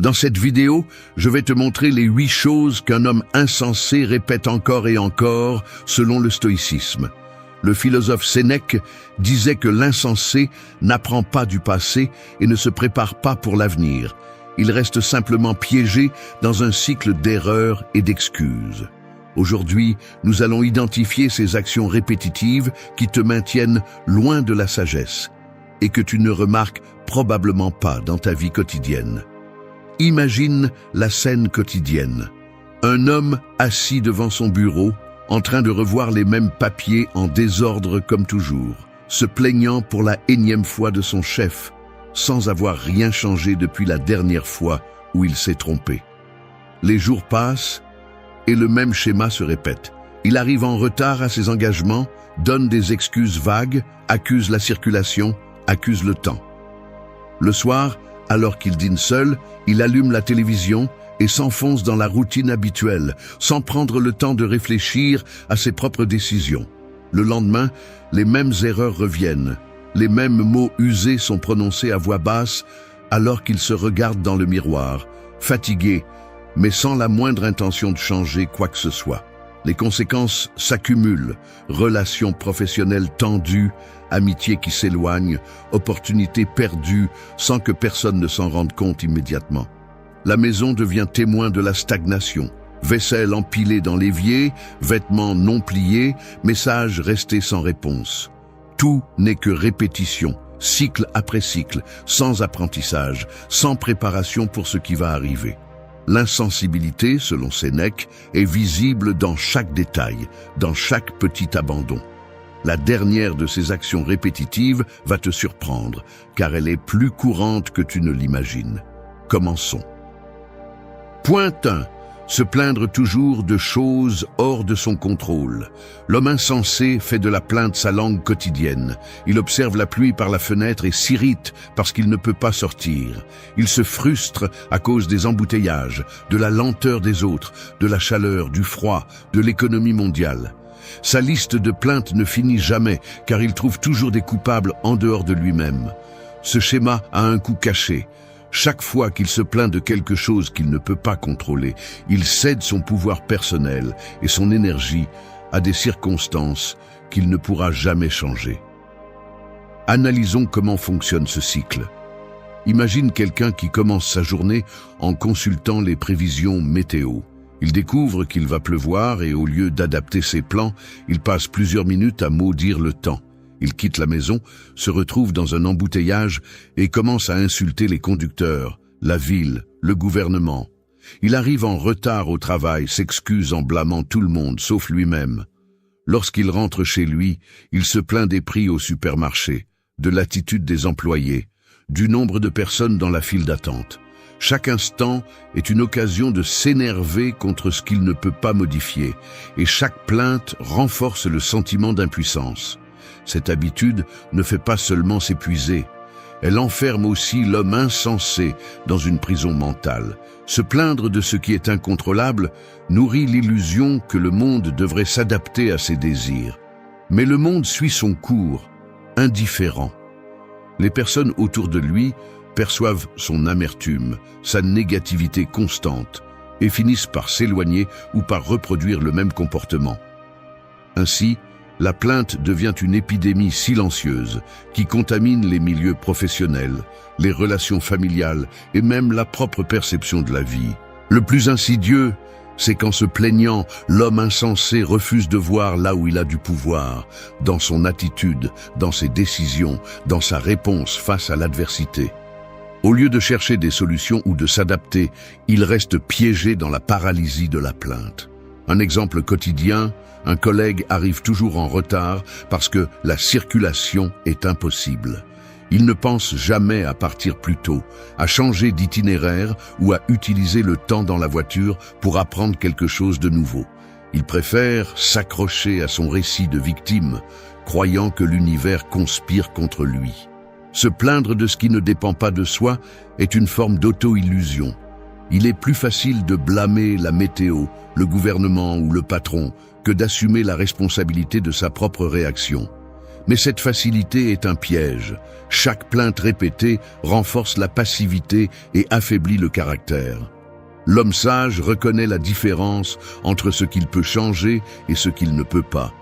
Dans cette vidéo, je vais te montrer les 8 choses qu'un homme insensé répète encore et encore selon le stoïcisme. Le philosophe Sénèque disait que l'insensé n'apprend pas du passé et ne se prépare pas pour l'avenir. Il reste simplement piégé dans un cycle d'erreurs et d'excuses. Aujourd'hui, nous allons identifier ces actions répétitives qui te maintiennent loin de la sagesse et que tu ne remarques probablement pas dans ta vie quotidienne. Imagine la scène quotidienne. Un homme assis devant son bureau, en train de revoir les mêmes papiers en désordre comme toujours, se plaignant pour la énième fois de son chef, sans avoir rien changé depuis la dernière fois où il s'est trompé. Les jours passent et le même schéma se répète. Il arrive en retard à ses engagements, donne des excuses vagues, accuse la circulation, accuse le temps. Le soir, alors qu'il dîne seul, il allume la télévision et s'enfonce dans la routine habituelle, sans prendre le temps de réfléchir à ses propres décisions. Le lendemain, les mêmes erreurs reviennent. Les mêmes mots usés sont prononcés à voix basse alors qu'il se regarde dans le miroir, fatigué, mais sans la moindre intention de changer quoi que ce soit. Les conséquences s'accumulent, relations professionnelles tendues, amitiés qui s'éloignent, opportunités perdues sans que personne ne s'en rende compte immédiatement. La maison devient témoin de la stagnation. Vaisselle empilée dans l'évier, vêtements non pliés, messages restés sans réponse. Tout n'est que répétition, cycle après cycle, sans apprentissage, sans préparation pour ce qui va arriver. L'insensibilité, selon Sénèque, est visible dans chaque détail, dans chaque petit abandon. La dernière de ces actions répétitives va te surprendre, car elle est plus courante que tu ne l'imagines. Commençons. Point 1. Se plaindre toujours de choses hors de son contrôle. L'homme insensé fait de la plainte sa langue quotidienne. Il observe la pluie par la fenêtre et s'irrite parce qu'il ne peut pas sortir. Il se frustre à cause des embouteillages, de la lenteur des autres, de la chaleur, du froid, de l'économie mondiale. Sa liste de plaintes ne finit jamais car il trouve toujours des coupables en dehors de lui-même. Ce schéma a un coût caché. Chaque fois qu'il se plaint de quelque chose qu'il ne peut pas contrôler, il cède son pouvoir personnel et son énergie à des circonstances qu'il ne pourra jamais changer. Analysons comment fonctionne ce cycle. Imagine quelqu'un qui commence sa journée en consultant les prévisions météo. Il découvre qu'il va pleuvoir et au lieu d'adapter ses plans, il passe plusieurs minutes à maudire le temps. Il quitte la maison, se retrouve dans un embouteillage et commence à insulter les conducteurs, la ville, le gouvernement. Il arrive en retard au travail, s'excuse en blâmant tout le monde, sauf lui-même. Lorsqu'il rentre chez lui, il se plaint des prix au supermarché, de l'attitude des employés, du nombre de personnes dans la file d'attente. Chaque instant est une occasion de s'énerver contre ce qu'il ne peut pas modifier, et chaque plainte renforce le sentiment d'impuissance. Cette habitude ne fait pas seulement s'épuiser, elle enferme aussi l'homme insensé dans une prison mentale. Se plaindre de ce qui est incontrôlable nourrit l'illusion que le monde devrait s'adapter à ses désirs. Mais le monde suit son cours, indifférent. Les personnes autour de lui perçoivent son amertume, sa négativité constante, et finissent par s'éloigner ou par reproduire le même comportement. Ainsi, la plainte devient une épidémie silencieuse qui contamine les milieux professionnels, les relations familiales et même la propre perception de la vie. Le plus insidieux, c'est qu'en se plaignant, l'homme insensé refuse de voir là où il a du pouvoir, dans son attitude, dans ses décisions, dans sa réponse face à l'adversité. Au lieu de chercher des solutions ou de s'adapter, il reste piégé dans la paralysie de la plainte. Un exemple quotidien, un collègue arrive toujours en retard parce que la circulation est impossible. Il ne pense jamais à partir plus tôt, à changer d'itinéraire ou à utiliser le temps dans la voiture pour apprendre quelque chose de nouveau. Il préfère s'accrocher à son récit de victime, croyant que l'univers conspire contre lui. Se plaindre de ce qui ne dépend pas de soi est une forme d'auto-illusion. Il est plus facile de blâmer la météo, le gouvernement ou le patron que d'assumer la responsabilité de sa propre réaction. Mais cette facilité est un piège. Chaque plainte répétée renforce la passivité et affaiblit le caractère. L'homme sage reconnaît la différence entre ce qu'il peut changer et ce qu'il ne peut pas.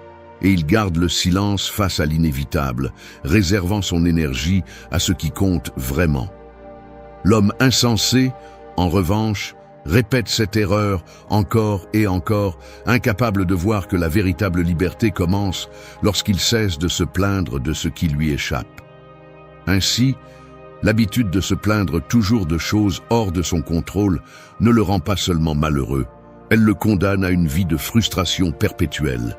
Et il garde le silence face à l'inévitable, réservant son énergie à ce qui compte vraiment. L'homme insensé, en revanche, répète cette erreur encore et encore, incapable de voir que la véritable liberté commence lorsqu'il cesse de se plaindre de ce qui lui échappe. Ainsi, l'habitude de se plaindre toujours de choses hors de son contrôle ne le rend pas seulement malheureux, elle le condamne à une vie de frustration perpétuelle.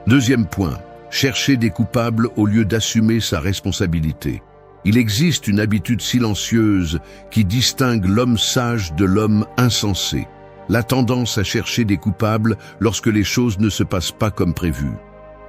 Deuxième point, chercher des coupables au lieu d'assumer sa responsabilité. Il existe une habitude silencieuse qui distingue l'homme sage de l'homme insensé, la tendance à chercher des coupables lorsque les choses ne se passent pas comme prévu.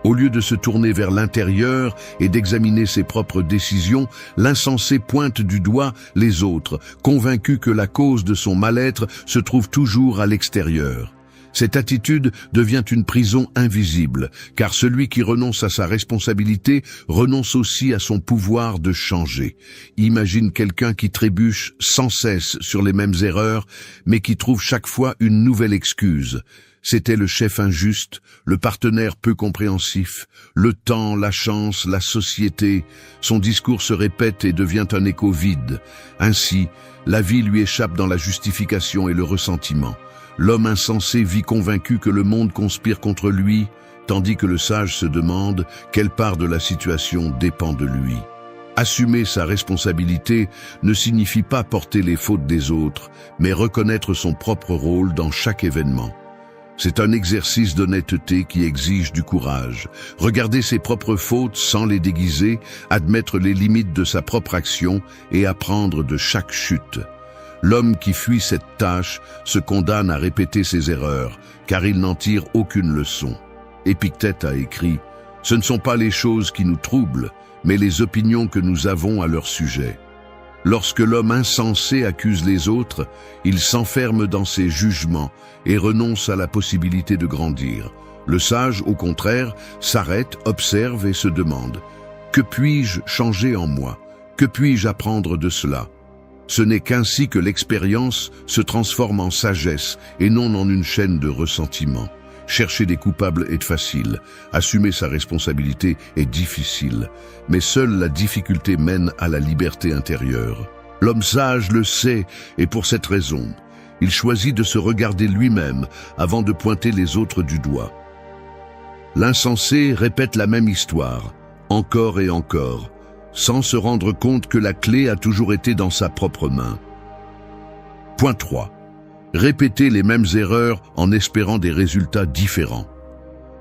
Au lieu de se tourner vers l'intérieur et d'examiner ses propres décisions, l'insensé pointe du doigt les autres, convaincu que la cause de son mal-être se trouve toujours à l'extérieur. Cette attitude devient une prison invisible, car celui qui renonce à sa responsabilité renonce aussi à son pouvoir de changer. Imagine quelqu'un qui trébuche sans cesse sur les mêmes erreurs, mais qui trouve chaque fois une nouvelle excuse. C'était le chef injuste, le partenaire peu compréhensif, le temps, la chance, la société. Son discours se répète et devient un écho vide. Ainsi, la vie lui échappe dans la justification et le ressentiment. L'homme insensé vit convaincu que le monde conspire contre lui, tandis que le sage se demande quelle part de la situation dépend de lui. Assumer sa responsabilité ne signifie pas porter les fautes des autres, mais reconnaître son propre rôle dans chaque événement. C'est un exercice d'honnêteté qui exige du courage. Regarder ses propres fautes sans les déguiser, admettre les limites de sa propre action et apprendre de chaque chute. L'homme qui fuit cette tâche se condamne à répéter ses erreurs, car il n'en tire aucune leçon. Épictète a écrit « Ce ne sont pas les choses qui nous troublent, mais les opinions que nous avons à leur sujet. » Lorsque l'homme insensé accuse les autres, il s'enferme dans ses jugements et renonce à la possibilité de grandir. Le sage, au contraire, s'arrête, observe et se demande « Que puis-je changer en moi? Que puis-je apprendre de cela ?» Ce n'est qu'ainsi que l'expérience se transforme en sagesse et non en une chaîne de ressentiment. Chercher des coupables est facile, assumer sa responsabilité est difficile, mais seule la difficulté mène à la liberté intérieure. L'homme sage le sait et pour cette raison, il choisit de se regarder lui-même avant de pointer les autres du doigt. L'insensé répète la même histoire, encore et encore, sans se rendre compte que la clé a toujours été dans sa propre main. Point 3. Répéter les mêmes erreurs en espérant des résultats différents.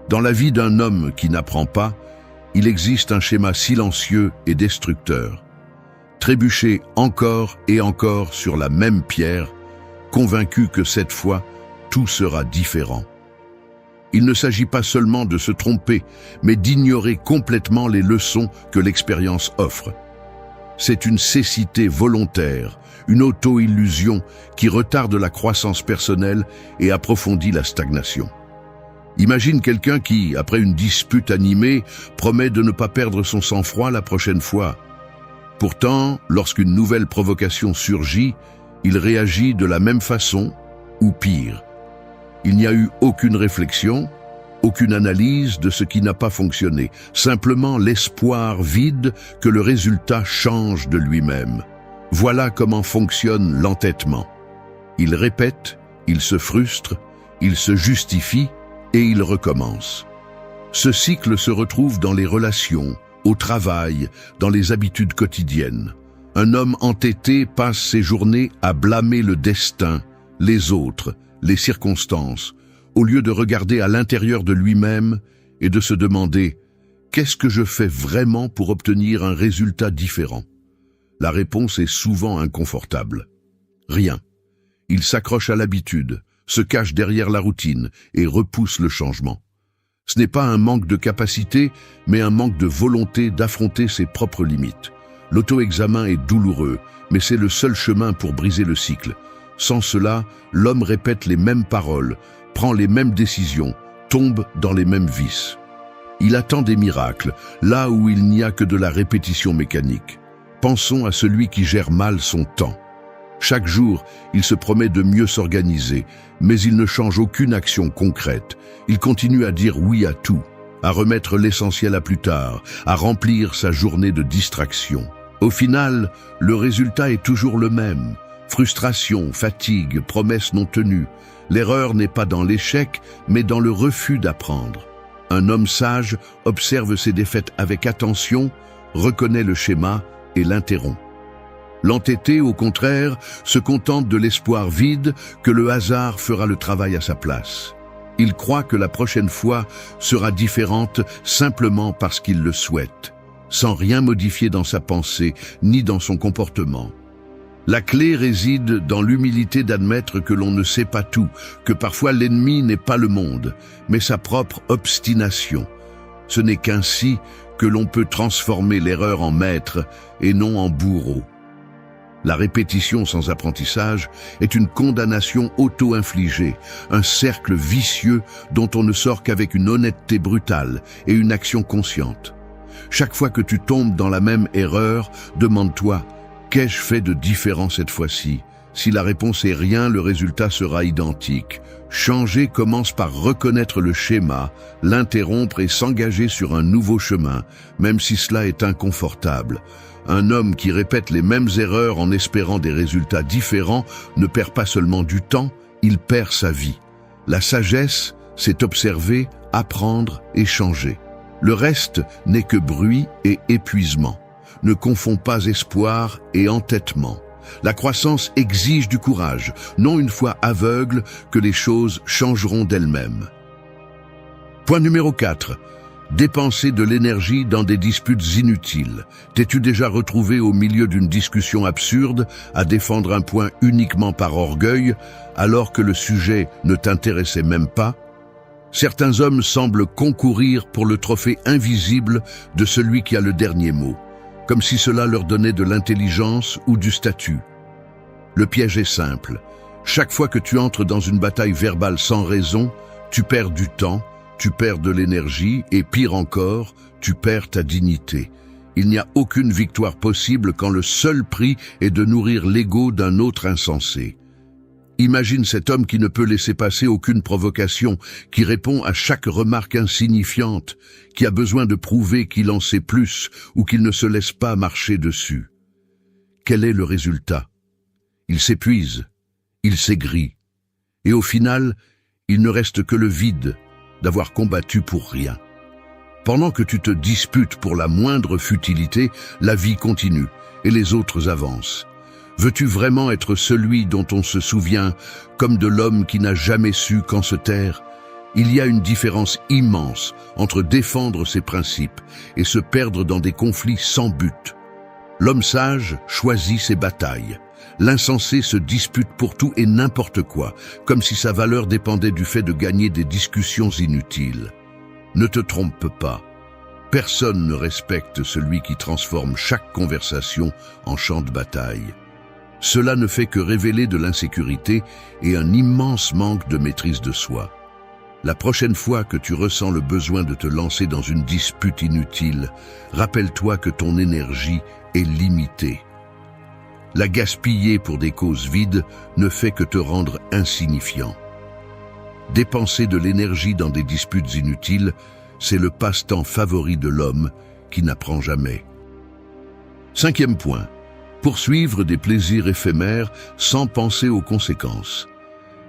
Dans la vie d'un homme qui n'apprend pas, il existe un schéma silencieux et destructeur. Trébucher encore et encore sur la même pierre, convaincu que cette fois, tout sera différent. Il ne s'agit pas seulement de se tromper, mais d'ignorer complètement les leçons que l'expérience offre. C'est une cécité volontaire, une auto-illusion qui retarde la croissance personnelle et approfondit la stagnation. Imagine quelqu'un qui, après une dispute animée, promet de ne pas perdre son sang-froid la prochaine fois. Pourtant, lorsqu'une nouvelle provocation surgit, il réagit de la même façon, ou pire. Il n'y a eu aucune réflexion, aucune analyse de ce qui n'a pas fonctionné, simplement l'espoir vide que le résultat change de lui-même. Voilà comment fonctionne l'entêtement. Il répète, il se frustre, il se justifie et il recommence. Ce cycle se retrouve dans les relations, au travail, dans les habitudes quotidiennes. Un homme entêté passe ses journées à blâmer le destin, les autres, les circonstances, au lieu de regarder à l'intérieur de lui-même et de se demander « Qu'est-ce que je fais vraiment pour obtenir un résultat différent ?» La réponse est souvent inconfortable. Rien. Il s'accroche à l'habitude, se cache derrière la routine et repousse le changement. Ce n'est pas un manque de capacité, mais un manque de volonté d'affronter ses propres limites. L'auto-examen est douloureux, mais c'est le seul chemin pour briser le cycle. Sans cela, l'homme répète les mêmes paroles, prend les mêmes décisions, tombe dans les mêmes vices. Il attend des miracles, là où il n'y a que de la répétition mécanique. Pensons à celui qui gère mal son temps. Chaque jour, il se promet de mieux s'organiser, mais il ne change aucune action concrète. Il continue à dire oui à tout, à remettre l'essentiel à plus tard, à remplir sa journée de distraction. Au final, le résultat est toujours le même. Frustration, fatigue, promesses non tenues. L'erreur n'est pas dans l'échec, mais dans le refus d'apprendre. Un homme sage observe ses défaites avec attention, reconnaît le schéma et l'interrompt. L'entêté, au contraire, se contente de l'espoir vide que le hasard fera le travail à sa place. Il croit que la prochaine fois sera différente simplement parce qu'il le souhaite, sans rien modifier dans sa pensée ni dans son comportement. La clé réside dans l'humilité d'admettre que l'on ne sait pas tout, que parfois l'ennemi n'est pas le monde, mais sa propre obstination. Ce n'est qu'ainsi que l'on peut transformer l'erreur en maître et non en bourreau. La répétition sans apprentissage est une condamnation auto-infligée, un cercle vicieux dont on ne sort qu'avec une honnêteté brutale et une action consciente. Chaque fois que tu tombes dans la même erreur, demande-toi « Qu'ai-je fait de différent cette fois-ci » Si la réponse est rien, le résultat sera identique. Changer commence par reconnaître le schéma, l'interrompre et s'engager sur un nouveau chemin, même si cela est inconfortable. Un homme qui répète les mêmes erreurs en espérant des résultats différents ne perd pas seulement du temps, il perd sa vie. La sagesse, c'est observer, apprendre et changer. Le reste n'est que bruit et épuisement. Ne confonds pas espoir et entêtement. La croissance exige du courage, non une fois aveugle que les choses changeront d'elles-mêmes. Point numéro 4. Dépenser de l'énergie dans des disputes inutiles. T'es-tu déjà retrouvé au milieu d'une discussion absurde à défendre un point uniquement par orgueil, alors que le sujet ne t'intéressait même pas? Certains hommes semblent concourir pour le trophée invisible de celui qui a le dernier mot, comme si cela leur donnait de l'intelligence ou du statut. Le piège est simple. Chaque fois que tu entres dans une bataille verbale sans raison, tu perds du temps, tu perds de l'énergie et pire encore, tu perds ta dignité. Il n'y a aucune victoire possible quand le seul prix est de nourrir l'ego d'un autre insensé. Imagine cet homme qui ne peut laisser passer aucune provocation, qui répond à chaque remarque insignifiante, qui a besoin de prouver qu'il en sait plus ou qu'il ne se laisse pas marcher dessus. Quel est le résultat? Il s'épuise, il s'aigrit, et au final, il ne reste que le vide d'avoir combattu pour rien. Pendant que tu te disputes pour la moindre futilité, la vie continue et les autres avancent. Veux-tu vraiment être celui dont on se souvient comme de l'homme qui n'a jamais su quand se taire? Il y a une différence immense entre défendre ses principes et se perdre dans des conflits sans but. L'homme sage choisit ses batailles. L'insensé se dispute pour tout et n'importe quoi, comme si sa valeur dépendait du fait de gagner des discussions inutiles. Ne te trompe pas. Personne ne respecte celui qui transforme chaque conversation en champ de bataille. Cela ne fait que révéler de l'insécurité et un immense manque de maîtrise de soi. La prochaine fois que tu ressens le besoin de te lancer dans une dispute inutile, rappelle-toi que ton énergie est limitée. La gaspiller pour des causes vides ne fait que te rendre insignifiant. Dépenser de l'énergie dans des disputes inutiles, c'est le passe-temps favori de l'homme qui n'apprend jamais. 5e point. Poursuivre des plaisirs éphémères sans penser aux conséquences.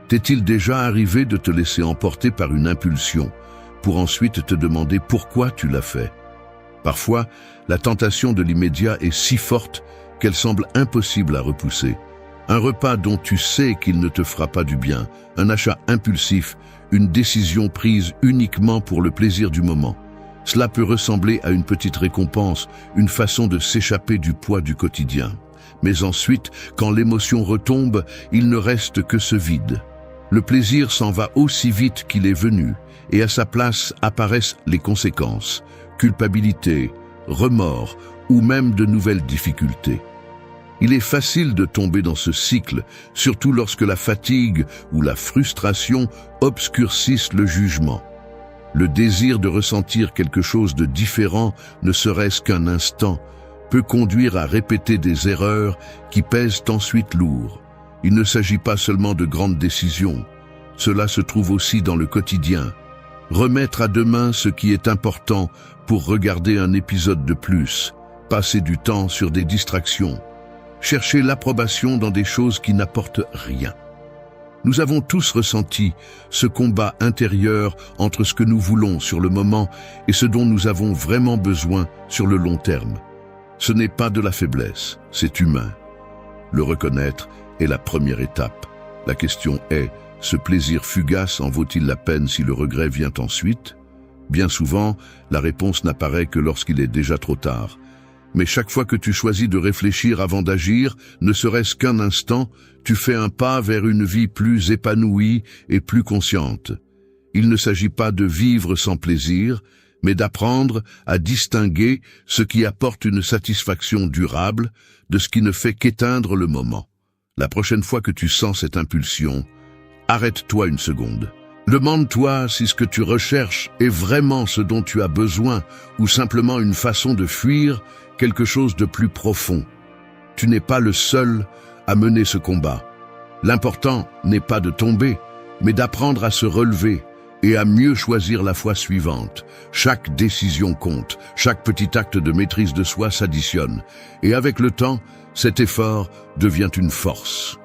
T'est-il déjà arrivé de te laisser emporter par une impulsion pour ensuite te demander pourquoi tu l'as fait? Parfois, la tentation de l'immédiat est si forte qu'elle semble impossible à repousser. Un repas dont tu sais qu'il ne te fera pas du bien, un achat impulsif, une décision prise uniquement pour le plaisir du moment. Cela peut ressembler à une petite récompense, une façon de s'échapper du poids du quotidien. Mais ensuite, quand l'émotion retombe, il ne reste que ce vide. Le plaisir s'en va aussi vite qu'il est venu, et à sa place apparaissent les conséquences, culpabilité, remords ou même de nouvelles difficultés. Il est facile de tomber dans ce cycle, surtout lorsque la fatigue ou la frustration obscurcissent le jugement. Le désir de ressentir quelque chose de différent, ne serait-ce qu'un instant, peut conduire à répéter des erreurs qui pèsent ensuite lourd. Il ne s'agit pas seulement de grandes décisions. Cela se trouve aussi dans le quotidien. Remettre à demain ce qui est important pour regarder un épisode de plus, passer du temps sur des distractions, chercher l'approbation dans des choses qui n'apportent rien. Nous avons tous ressenti ce combat intérieur entre ce que nous voulons sur le moment et ce dont nous avons vraiment besoin sur le long terme. Ce n'est pas de la faiblesse, c'est humain. Le reconnaître est la première étape. La question est, ce plaisir fugace en vaut-il la peine si le regret vient ensuite? Bien souvent, la réponse n'apparaît que lorsqu'il est déjà trop tard. Mais chaque fois que tu choisis de réfléchir avant d'agir, ne serait-ce qu'un instant, tu fais un pas vers une vie plus épanouie et plus consciente. Il ne s'agit pas de vivre sans plaisir, mais d'apprendre à distinguer ce qui apporte une satisfaction durable de ce qui ne fait qu'éteindre le moment. La prochaine fois que tu sens cette impulsion, arrête-toi une seconde. Demande-toi si ce que tu recherches est vraiment ce dont tu as besoin ou simplement une façon de fuir quelque chose de plus profond. Tu n'es pas le seul à mener ce combat. L'important n'est pas de tomber, mais d'apprendre à se relever et à mieux choisir la fois suivante. Chaque décision compte, chaque petit acte de maîtrise de soi s'additionne, et avec le temps, cet effort devient une force.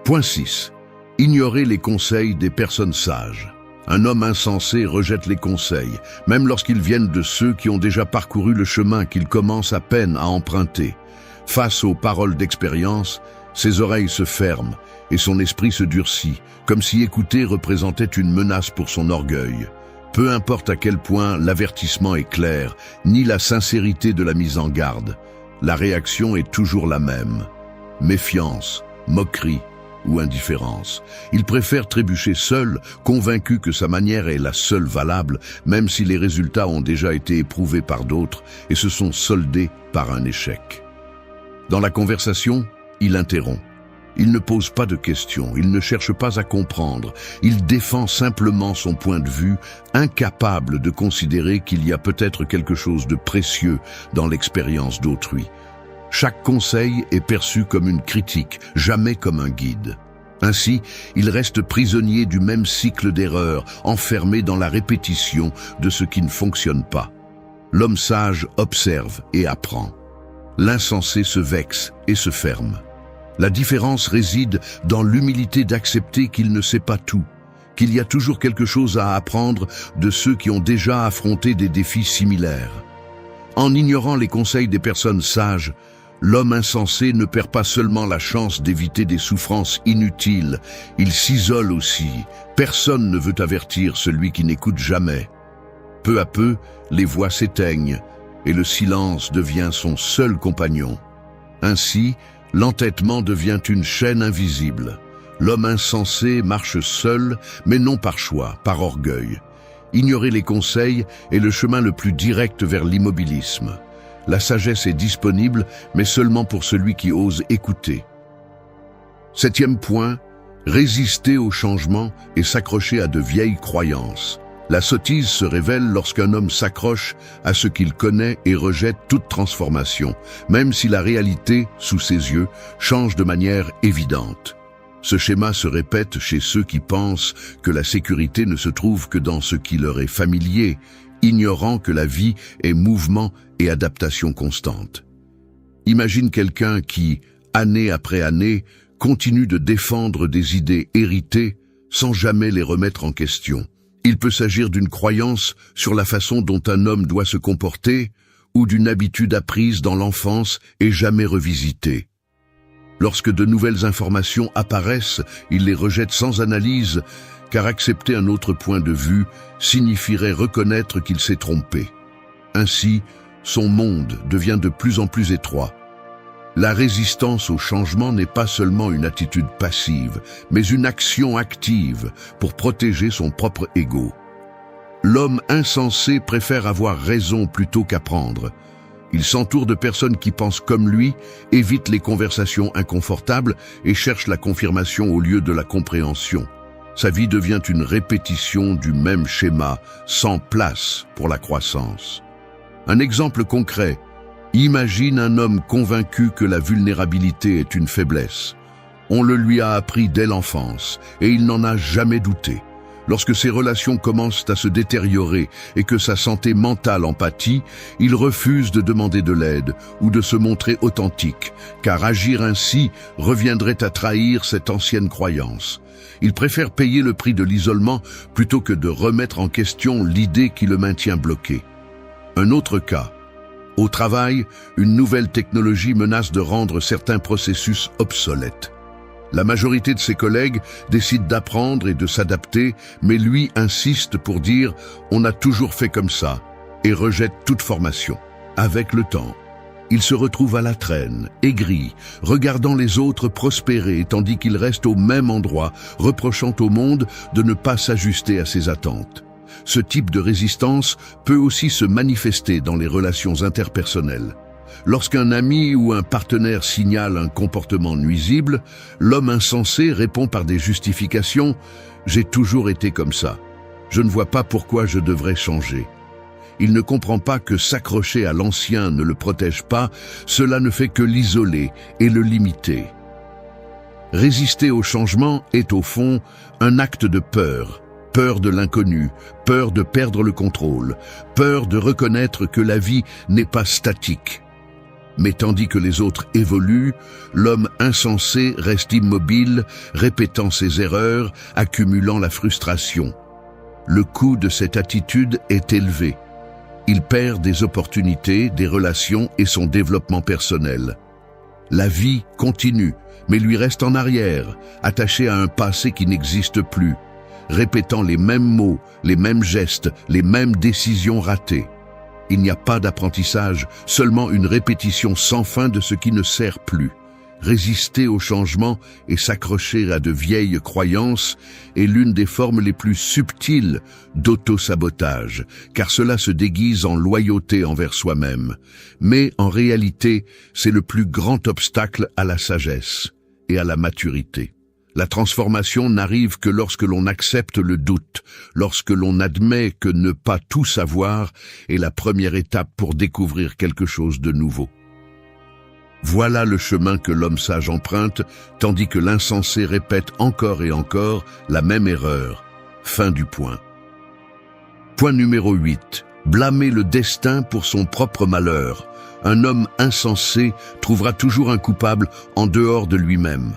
Point 6. Ignorer les conseils des personnes sages. Un homme insensé rejette les conseils, même lorsqu'ils viennent de ceux qui ont déjà parcouru le chemin qu'il commence à peine à emprunter. Face aux paroles d'expérience, ses oreilles se ferment et son esprit se durcit, comme si écouter représentait une menace pour son orgueil. Peu importe à quel point l'avertissement est clair, ni la sincérité de la mise en garde, la réaction est toujours la même. Méfiance, moquerie ou indifférence. Il préfère trébucher seul, convaincu que sa manière est la seule valable, même si les résultats ont déjà été éprouvés par d'autres et se sont soldés par un échec. Dans la conversation, il interrompt. Il ne pose pas de questions, il ne cherche pas à comprendre, il défend simplement son point de vue, incapable de considérer qu'il y a peut-être quelque chose de précieux dans l'expérience d'autrui. Chaque conseil est perçu comme une critique, jamais comme un guide. Ainsi, il reste prisonnier du même cycle d'erreurs, enfermé dans la répétition de ce qui ne fonctionne pas. L'homme sage observe et apprend. L'insensé se vexe et se ferme. La différence réside dans l'humilité d'accepter qu'il ne sait pas tout, qu'il y a toujours quelque chose à apprendre de ceux qui ont déjà affronté des défis similaires. En ignorant les conseils des personnes sages, l'homme insensé ne perd pas seulement la chance d'éviter des souffrances inutiles, il s'isole aussi. Personne ne veut avertir celui qui n'écoute jamais. Peu à peu, les voix s'éteignent et le silence devient son seul compagnon. Ainsi, l'entêtement devient une chaîne invisible. L'homme insensé marche seul, mais non par choix, par orgueil. Ignorer les conseils est le chemin le plus direct vers l'immobilisme. La sagesse est disponible, mais seulement pour celui qui ose écouter. 7e point, résister au changement et s'accrocher à de vieilles croyances. La sottise se révèle lorsqu'un homme s'accroche à ce qu'il connaît et rejette toute transformation, même si la réalité, sous ses yeux, change de manière évidente. Ce schéma se répète chez ceux qui pensent que la sécurité ne se trouve que dans ce qui leur est familier, ignorant que la vie est mouvement et adaptation constante. Imagine quelqu'un qui, année après année, continue de défendre des idées héritées sans jamais les remettre en question. Il peut s'agir d'une croyance sur la façon dont un homme doit se comporter ou d'une habitude apprise dans l'enfance et jamais revisitée. Lorsque de nouvelles informations apparaissent, il les rejette sans analyse, car accepter un autre point de vue signifierait reconnaître qu'il s'est trompé. Ainsi, son monde devient de plus en plus étroit. La résistance au changement n'est pas seulement une attitude passive, mais une action active pour protéger son propre ego. L'homme insensé préfère avoir raison plutôt qu'apprendre. Il s'entoure de personnes qui pensent comme lui, évite les conversations inconfortables et cherche la confirmation au lieu de la compréhension. Sa vie devient une répétition du même schéma, sans place pour la croissance. Un exemple concret. Imagine un homme convaincu que la vulnérabilité est une faiblesse. On le lui a appris dès l'enfance et il n'en a jamais douté. Lorsque ses relations commencent à se détériorer et que sa santé mentale en pâtit, il refuse de demander de l'aide ou de se montrer authentique, car agir ainsi reviendrait à trahir cette ancienne croyance. Il préfère payer le prix de l'isolement plutôt que de remettre en question l'idée qui le maintient bloqué. Un autre cas. Au travail, une nouvelle technologie menace de rendre certains processus obsolètes. La majorité de ses collègues décident d'apprendre et de s'adapter, mais lui insiste pour dire « on a toujours fait comme ça » et rejette toute formation. Avec le temps, il se retrouve à la traîne, aigri, regardant les autres prospérer tandis qu'il reste au même endroit, reprochant au monde de ne pas s'ajuster à ses attentes. Ce type de résistance peut aussi se manifester dans les relations interpersonnelles. Lorsqu'un ami ou un partenaire signale un comportement nuisible, l'homme insensé répond par des justifications « j'ai toujours été comme ça. Je ne vois pas pourquoi je devrais changer ». Il ne comprend pas que s'accrocher à l'ancien ne le protège pas, cela ne fait que l'isoler et le limiter. Résister au changement est au fond un acte de peur. Peur de l'inconnu, peur de perdre le contrôle, peur de reconnaître que la vie n'est pas statique. Mais tandis que les autres évoluent, l'homme insensé reste immobile, répétant ses erreurs, accumulant la frustration. Le coût de cette attitude est élevé. Il perd des opportunités, des relations et son développement personnel. La vie continue, mais lui reste en arrière, attaché à un passé qui n'existe plus, répétant les mêmes mots, les mêmes gestes, les mêmes décisions ratées. Il n'y a pas d'apprentissage, seulement une répétition sans fin de ce qui ne sert plus. Résister au changement et s'accrocher à de vieilles croyances est l'une des formes les plus subtiles d'auto-sabotage, car cela se déguise en loyauté envers soi-même. Mais en réalité, c'est le plus grand obstacle à la sagesse et à la maturité. La transformation n'arrive que lorsque l'on accepte le doute, lorsque l'on admet que ne pas tout savoir est la première étape pour découvrir quelque chose de nouveau. Voilà le chemin que l'homme sage emprunte, tandis que l'insensé répète encore et encore la même erreur. Fin du point. Point numéro 8. Blâmer le destin pour son propre malheur. Un homme insensé trouvera toujours un coupable en dehors de lui-même.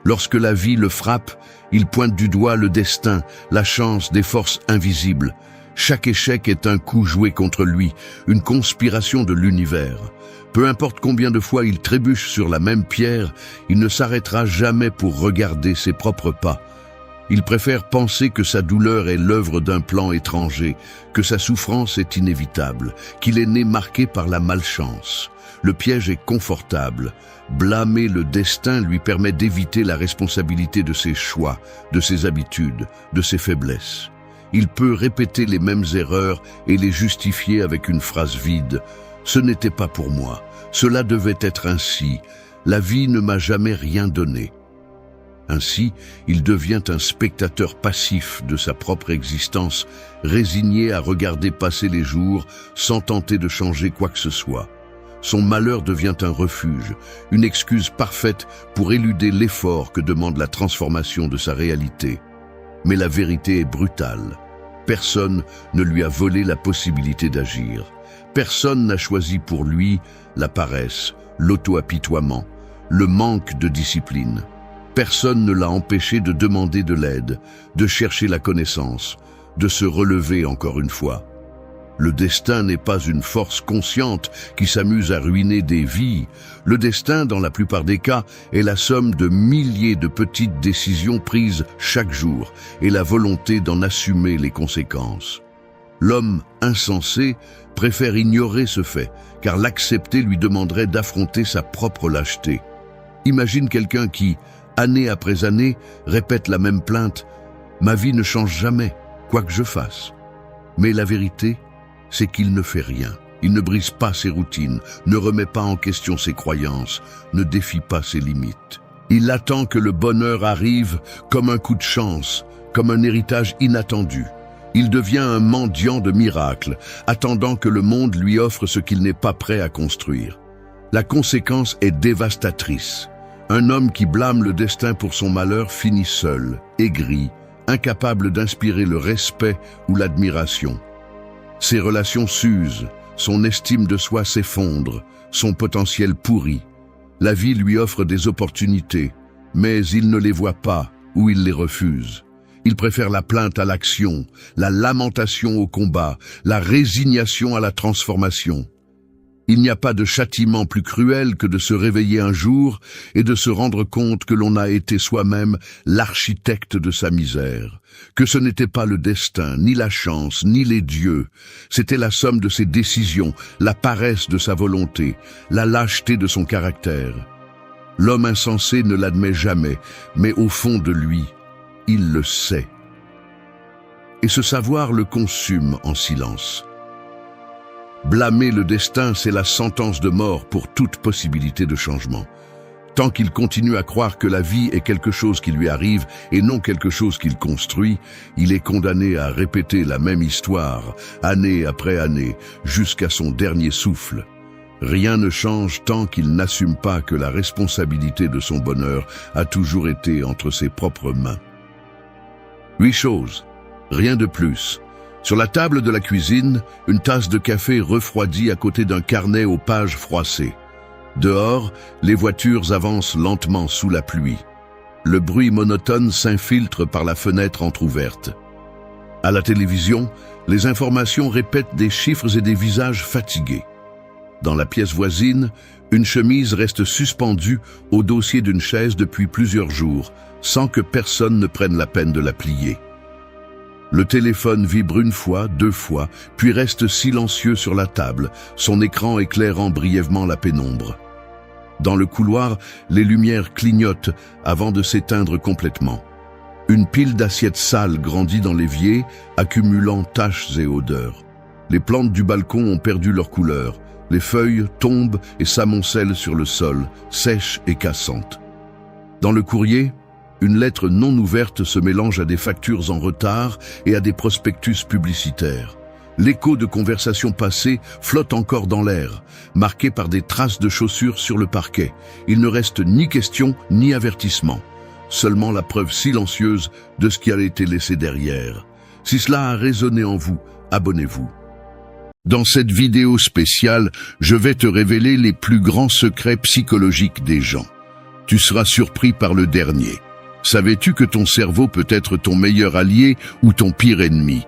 Lorsque la vie le frappe, il pointe du doigt le destin, la chance des forces invisibles. Chaque échec est un coup joué contre lui, une conspiration de l'univers. Peu importe combien de fois il trébuche sur la même pierre, il ne s'arrêtera jamais pour regarder ses propres pas. Il préfère penser que sa douleur est l'œuvre d'un plan étranger, que sa souffrance est inévitable, qu'il est né marqué par la malchance. Le piège est confortable. Blâmer le destin lui permet d'éviter la responsabilité de ses choix, de ses habitudes, de ses faiblesses. Il peut répéter les mêmes erreurs et les justifier avec une phrase vide. « Ce n'était pas pour moi. Cela devait être ainsi. La vie ne m'a jamais rien donné. » Ainsi, il devient un spectateur passif de sa propre existence, résigné à regarder passer les jours sans tenter de changer quoi que ce soit. Son malheur devient un refuge, une excuse parfaite pour éluder l'effort que demande la transformation de sa réalité. Mais la vérité est brutale. Personne ne lui a volé la possibilité d'agir. Personne n'a choisi pour lui la paresse, l'auto-apitoiement, le manque de discipline. Personne ne l'a empêché de demander de l'aide, de chercher la connaissance, de se relever encore une fois. Le destin n'est pas une force consciente qui s'amuse à ruiner des vies. Le destin, dans la plupart des cas, est la somme de milliers de petites décisions prises chaque jour et la volonté d'en assumer les conséquences. L'homme insensé préfère ignorer ce fait, car l'accepter lui demanderait d'affronter sa propre lâcheté. Imagine quelqu'un qui, année après année, répète la même plainte « Ma vie ne change jamais, quoi que je fasse. » Mais la vérité, c'est qu'il ne fait rien. Il ne brise pas ses routines, ne remet pas en question ses croyances, ne défie pas ses limites. Il attend que le bonheur arrive comme un coup de chance, comme un héritage inattendu. Il devient un mendiant de miracles, attendant que le monde lui offre ce qu'il n'est pas prêt à construire. La conséquence est dévastatrice. Un homme qui blâme le destin pour son malheur finit seul, aigri, incapable d'inspirer le respect ou l'admiration. Ses relations s'usent, son estime de soi s'effondre, son potentiel pourrit. La vie lui offre des opportunités, mais il ne les voit pas ou il les refuse. Il préfère la plainte à l'action, la lamentation au combat, la résignation à la transformation. Il n'y a pas de châtiment plus cruel que de se réveiller un jour et de se rendre compte que l'on a été soi-même l'architecte de sa misère, que ce n'était pas le destin, ni la chance, ni les dieux. C'était la somme de ses décisions, la paresse de sa volonté, la lâcheté de son caractère. L'homme insensé ne l'admet jamais, mais au fond de lui, il le sait. Et ce savoir le consume en silence. Blâmer le destin, c'est la sentence de mort pour toute possibilité de changement. Tant qu'il continue à croire que la vie est quelque chose qui lui arrive et non quelque chose qu'il construit, il est condamné à répéter la même histoire, année après année, jusqu'à son dernier souffle. Rien ne change tant qu'il n'assume pas que la responsabilité de son bonheur a toujours été entre ses propres mains. 8 choses, rien de plus. Sur la table de la cuisine, une tasse de café refroidie à côté d'un carnet aux pages froissées. Dehors, les voitures avancent lentement sous la pluie. Le bruit monotone s'infiltre par la fenêtre entr'ouverte. À la télévision, les informations répètent des chiffres et des visages fatigués. Dans la pièce voisine, une chemise reste suspendue au dossier d'une chaise depuis plusieurs jours, sans que personne ne prenne la peine de la plier. Le téléphone vibre une fois, 2 fois, puis reste silencieux sur la table, son écran éclairant brièvement la pénombre. Dans le couloir, les lumières clignotent avant de s'éteindre complètement. Une pile d'assiettes sales grandit dans l'évier, accumulant taches et odeurs. Les plantes du balcon ont perdu leur couleur. Les feuilles tombent et s'amoncellent sur le sol, sèches et cassantes. Dans le courrier, une lettre non ouverte se mélange à des factures en retard et à des prospectus publicitaires. L'écho de conversations passées flotte encore dans l'air, marqué par des traces de chaussures sur le parquet. Il ne reste ni question ni avertissement, seulement la preuve silencieuse de ce qui a été laissé derrière. Si cela a résonné en vous, abonnez-vous. Dans cette vidéo spéciale, je vais te révéler les plus grands secrets psychologiques des gens. Tu seras surpris par le dernier. Savais-tu que ton cerveau peut être ton meilleur allié ou ton pire ennemi?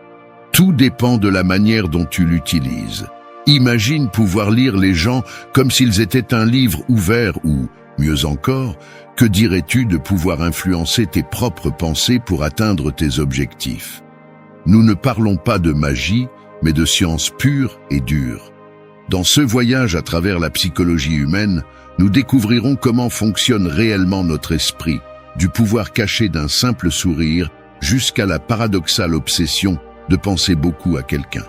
Tout dépend de la manière dont tu l'utilises. Imagine pouvoir lire les gens comme s'ils étaient un livre ouvert ou, mieux encore, que dirais-tu de pouvoir influencer tes propres pensées pour atteindre tes objectifs? Nous ne parlons pas de magie, mais de science pure et dure. Dans ce voyage à travers la psychologie humaine, nous découvrirons comment fonctionne réellement notre esprit, du pouvoir caché d'un simple sourire jusqu'à la paradoxale obsession de penser beaucoup à quelqu'un.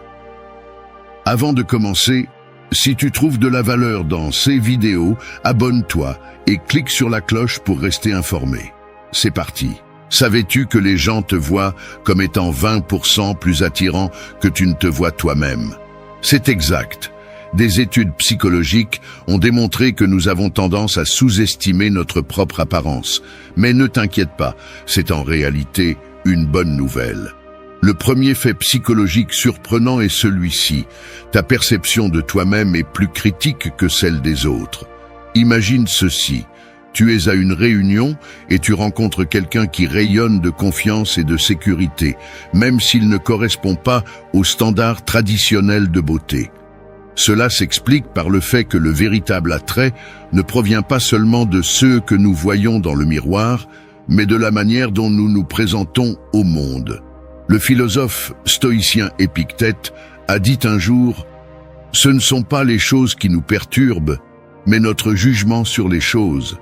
Avant de commencer, si tu trouves de la valeur dans ces vidéos, abonne-toi et clique sur la cloche pour rester informé. C'est parti. Savais-tu que les gens te voient comme étant 20% plus attirant que tu ne te vois toi-même? C'est exact. Des études psychologiques ont démontré que nous avons tendance à sous-estimer notre propre apparence. Mais ne t'inquiète pas, c'est en réalité une bonne nouvelle. Le premier fait psychologique surprenant est celui-ci. Ta perception de toi-même est plus critique que celle des autres. Imagine ceci. Tu es à une réunion et tu rencontres quelqu'un qui rayonne de confiance et de sécurité, même s'il ne correspond pas aux standards traditionnels de beauté. Cela s'explique par le fait que le véritable attrait ne provient pas seulement de ceux que nous voyons dans le miroir, mais de la manière dont nous nous présentons au monde. Le philosophe stoïcien Épictète a dit un jour « Ce ne sont pas les choses qui nous perturbent, mais notre jugement sur les choses. »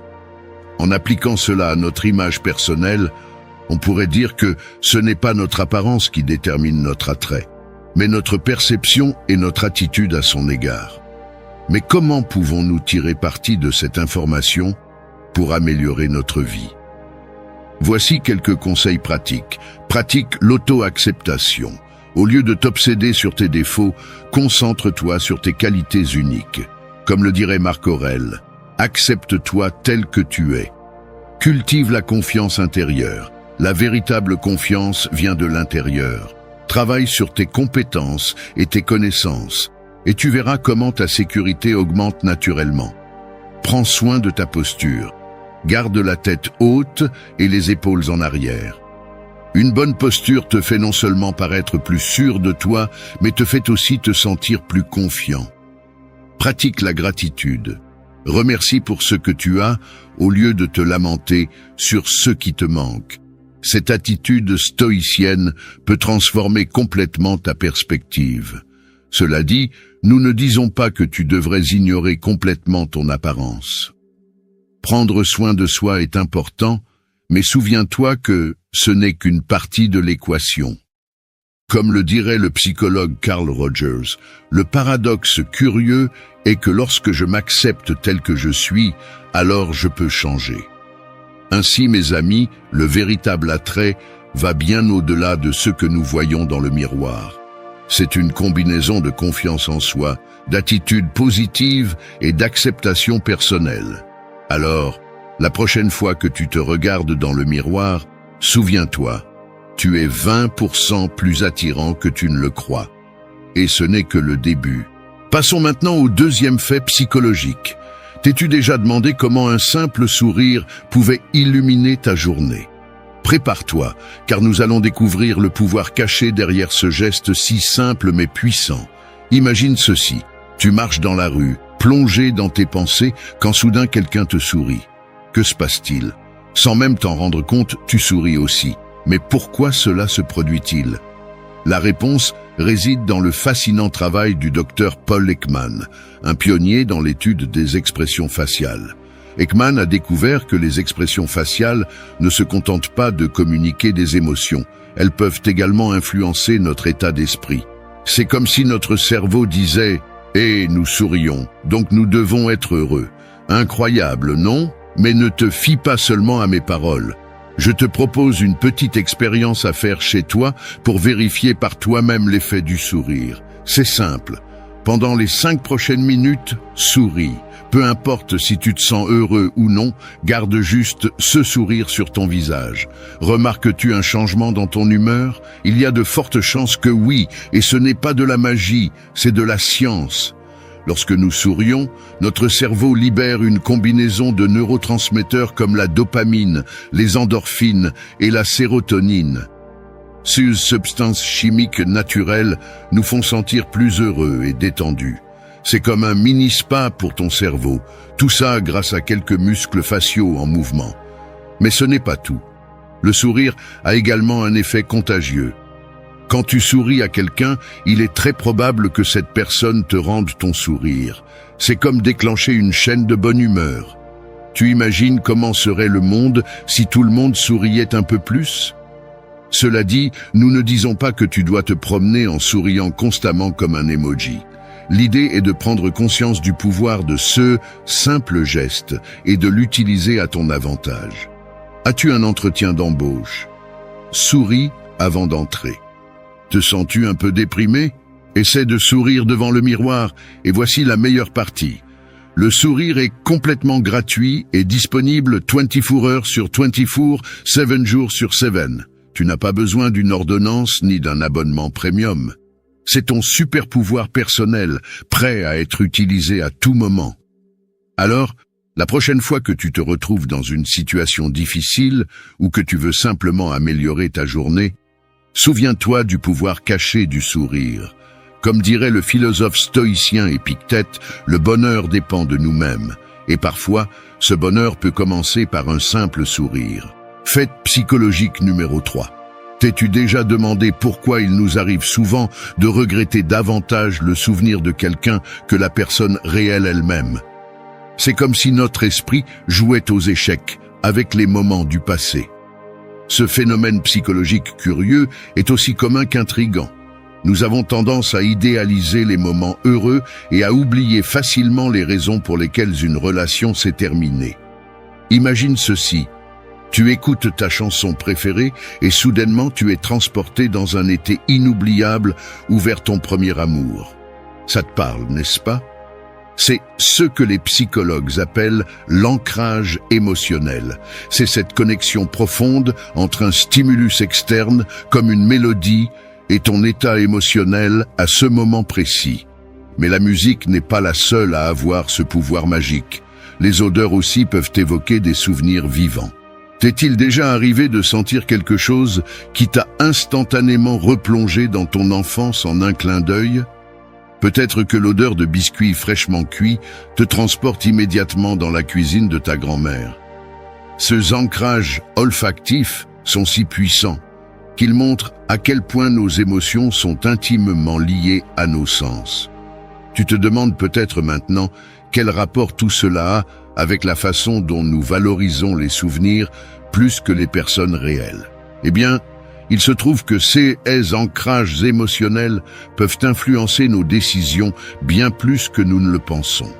En appliquant cela à notre image personnelle, on pourrait dire que ce n'est pas notre apparence qui détermine notre attrait, mais notre perception et notre attitude à son égard. Mais comment pouvons-nous tirer parti de cette information? pour améliorer notre vie. Voici quelques conseils pratiques. Pratique l'auto-acceptation. Au lieu de t'obséder sur tes défauts, concentre-toi sur tes qualités uniques. Comme le dirait Marc Aurèle, accepte-toi tel que tu es. Cultive la confiance intérieure. La véritable confiance vient de l'intérieur. Travaille sur tes compétences et tes connaissances, et tu verras comment ta sécurité augmente naturellement. Prends soin de ta posture. Garde la tête haute et les épaules en arrière. Une bonne posture te fait non seulement paraître plus sûr de toi, mais te fait aussi te sentir plus confiant. Pratique la gratitude. Remercie pour ce que tu as, au lieu de te lamenter sur ce qui te manque. Cette attitude stoïcienne peut transformer complètement ta perspective. Cela dit, nous ne disons pas que tu devrais ignorer complètement ton apparence. Prendre soin de soi est important, mais souviens-toi que ce n'est qu'une partie de l'équation. Comme le dirait le psychologue Carl Rogers, le paradoxe curieux est que lorsque je m'accepte tel que je suis, alors je peux changer. Ainsi, mes amis, le véritable attrait va bien au-delà de ce que nous voyons dans le miroir. C'est une combinaison de confiance en soi, d'attitude positive et d'acceptation personnelle. Alors, la prochaine fois que tu te regardes dans le miroir, souviens-toi, tu es 20% plus attirant que tu ne le crois. Et ce n'est que le début. Passons maintenant au deuxième fait psychologique. T'es-tu déjà demandé comment un simple sourire pouvait illuminer ta journée? Prépare-toi, car nous allons découvrir le pouvoir caché derrière ce geste si simple mais puissant. Imagine ceci, tu marches dans la rue, plongé dans tes pensées, quand soudain quelqu'un te sourit. Que se passe-t-il? Sans même t'en rendre compte, tu souris aussi. Mais pourquoi cela se produit-il? La réponse réside dans le fascinant travail du docteur Paul Ekman, un pionnier dans l'étude des expressions faciales. Ekman a découvert que les expressions faciales ne se contentent pas de communiquer des émotions, elles peuvent également influencer notre état d'esprit. C'est comme si notre cerveau disait « Eh, nous sourions, donc nous devons être heureux ». Incroyable, non? Mais ne te fie pas seulement à mes paroles. Je te propose une petite expérience à faire chez toi pour vérifier par toi-même l'effet du sourire. C'est simple. Pendant les 5 prochaines minutes, souris. Peu importe si tu te sens heureux ou non, garde juste ce sourire sur ton visage. Remarques-tu un changement dans ton humeur? Il y a de fortes chances que oui, et ce n'est pas de la magie, c'est de la science. Lorsque nous sourions, notre cerveau libère une combinaison de neurotransmetteurs comme la dopamine, les endorphines et la sérotonine. Ces substances chimiques naturelles nous font sentir plus heureux et détendus. C'est comme un mini-spa pour ton cerveau, tout ça grâce à quelques muscles faciaux en mouvement. Mais ce n'est pas tout. Le sourire a également un effet contagieux. Quand tu souris à quelqu'un, il est très probable que cette personne te rende ton sourire. C'est comme déclencher une chaîne de bonne humeur. Tu imagines comment serait le monde si tout le monde souriait un peu plus? Cela dit, nous ne disons pas que tu dois te promener en souriant constamment comme un emoji. L'idée est de prendre conscience du pouvoir de ce simple geste et de l'utiliser à ton avantage. As-tu un entretien d'embauche? Souris avant d'entrer. Te sens-tu un peu déprimé? Essaie de sourire devant le miroir et voici la meilleure partie. Le sourire est complètement gratuit et disponible 24 heures sur 24, 7 jours sur 7. Tu n'as pas besoin d'une ordonnance ni d'un abonnement premium. C'est ton super pouvoir personnel, prêt à être utilisé à tout moment. Alors, la prochaine fois que tu te retrouves dans une situation difficile ou que tu veux simplement améliorer ta journée, souviens-toi du pouvoir caché du sourire. Comme dirait le philosophe stoïcien Épictète, le bonheur dépend de nous-mêmes. Et parfois, ce bonheur peut commencer par un simple sourire. Fait psychologique numéro 3. T'es-tu déjà demandé pourquoi il nous arrive souvent de regretter davantage le souvenir de quelqu'un que la personne réelle elle-même? C'est comme si notre esprit jouait aux échecs avec les moments du passé. Ce phénomène psychologique curieux est aussi commun qu'intrigant. Nous avons tendance à idéaliser les moments heureux et à oublier facilement les raisons pour lesquelles une relation s'est terminée. Imagine ceci. Tu écoutes ta chanson préférée et soudainement tu es transporté dans un été inoubliable ou vers ton premier amour. Ça te parle, n'est-ce pas? C'est ce que les psychologues appellent l'ancrage émotionnel. C'est cette connexion profonde entre un stimulus externe, comme une mélodie, et ton état émotionnel à ce moment précis. Mais la musique n'est pas la seule à avoir ce pouvoir magique. Les odeurs aussi peuvent évoquer des souvenirs vivants. T'est-il déjà arrivé de sentir quelque chose qui t'a instantanément replongé dans ton enfance en un clin d'œil? Peut-être que l'odeur de biscuits fraîchement cuits te transporte immédiatement dans la cuisine de ta grand-mère. Ces ancrages olfactifs sont si puissants qu'ils montrent à quel point nos émotions sont intimement liées à nos sens. Tu te demandes peut-être maintenant quel rapport tout cela a avec la façon dont nous valorisons les souvenirs plus que les personnes réelles. Eh bien, il se trouve que ces ancrages émotionnels peuvent influencer nos décisions bien plus que nous ne le pensons.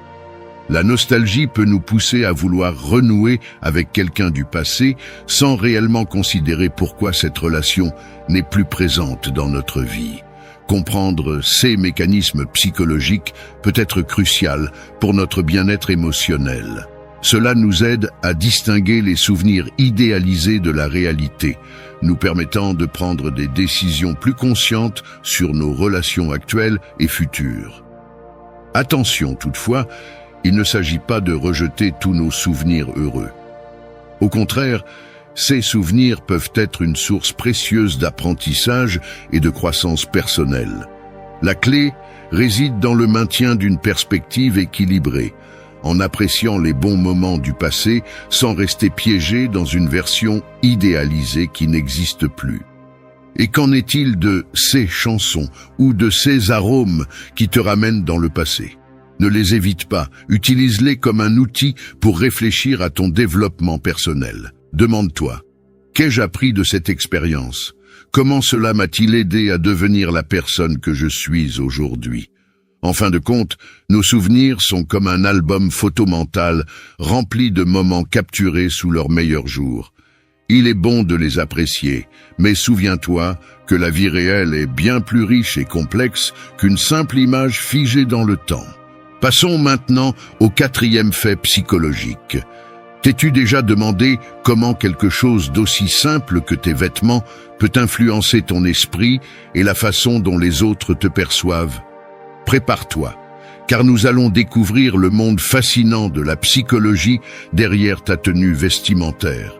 La nostalgie peut nous pousser à vouloir renouer avec quelqu'un du passé sans réellement considérer pourquoi cette relation n'est plus présente dans notre vie. Comprendre ces mécanismes psychologiques peut être crucial pour notre bien-être émotionnel. Cela nous aide à distinguer les souvenirs idéalisés de la réalité, nous permettant de prendre des décisions plus conscientes sur nos relations actuelles et futures. Attention toutefois, il ne s'agit pas de rejeter tous nos souvenirs heureux. Au contraire, ces souvenirs peuvent être une source précieuse d'apprentissage et de croissance personnelle. La clé réside dans le maintien d'une perspective équilibrée, en appréciant les bons moments du passé sans rester piégé dans une version idéalisée qui n'existe plus. Et qu'en est-il de ces chansons ou de ces arômes qui te ramènent dans le passé? Ne les évite pas, utilise-les comme un outil pour réfléchir à ton développement personnel. Demande-toi, qu'ai-je appris de cette expérience? Comment cela m'a-t-il aidé à devenir la personne que je suis aujourd'hui? En fin de compte, nos souvenirs sont comme un album photo mental rempli de moments capturés sous leurs meilleurs jours. Il est bon de les apprécier, mais souviens-toi que la vie réelle est bien plus riche et complexe qu'une simple image figée dans le temps. Passons maintenant au 4e fait psychologique. T'es-tu déjà demandé comment quelque chose d'aussi simple que tes vêtements peut influencer ton esprit et la façon dont les autres te perçoivent? Prépare-toi, car nous allons découvrir le monde fascinant de la psychologie derrière ta tenue vestimentaire.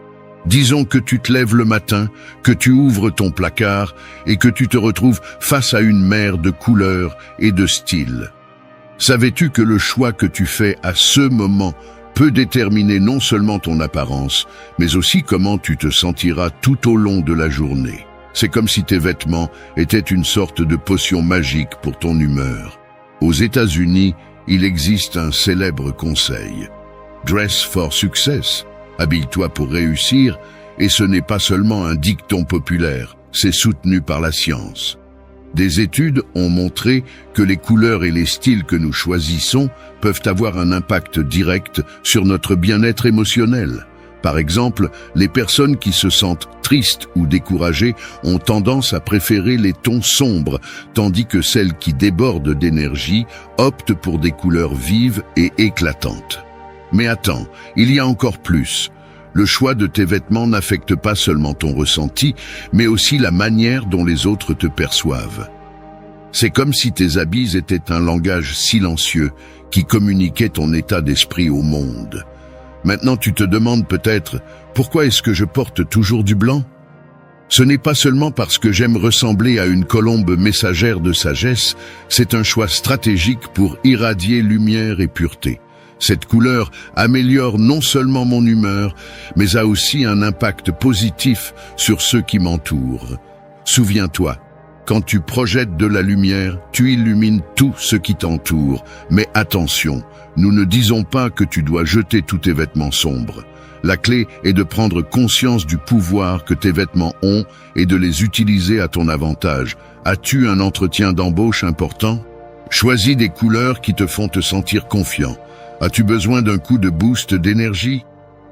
Disons que tu te lèves le matin, que tu ouvres ton placard et que tu te retrouves face à une mer de couleurs et de styles. Savais-tu que le choix que tu fais à ce moment peut déterminer non seulement ton apparence, mais aussi comment tu te sentiras tout au long de la journée? C'est comme si tes vêtements étaient une sorte de potion magique pour ton humeur. Aux États-Unis, il existe un célèbre conseil. Dress for success. Habille-toi pour réussir, et ce n'est pas seulement un dicton populaire, c'est soutenu par la science. Des études ont montré que les couleurs et les styles que nous choisissons peuvent avoir un impact direct sur notre bien-être émotionnel. Par exemple, les personnes qui se sentent tristes ou découragées ont tendance à préférer les tons sombres, tandis que celles qui débordent d'énergie optent pour des couleurs vives et éclatantes. Mais attends, il y a encore plus. Le choix de tes vêtements n'affecte pas seulement ton ressenti, mais aussi la manière dont les autres te perçoivent. C'est comme si tes habits étaient un langage silencieux qui communiquait ton état d'esprit au monde. Maintenant, tu te demandes peut-être, pourquoi est-ce que je porte toujours du blanc? Ce n'est pas seulement parce que j'aime ressembler à une colombe messagère de sagesse, c'est un choix stratégique pour irradier lumière et pureté. Cette couleur améliore non seulement mon humeur, mais a aussi un impact positif sur ceux qui m'entourent. Souviens-toi, quand tu projettes de la lumière, tu illumines tout ce qui t'entoure. Mais attention, nous ne disons pas que tu dois jeter tous tes vêtements sombres. La clé est de prendre conscience du pouvoir que tes vêtements ont et de les utiliser à ton avantage. As-tu un entretien d'embauche important? Choisis des couleurs qui te font te sentir confiant. As-tu besoin d'un coup de boost d'énergie?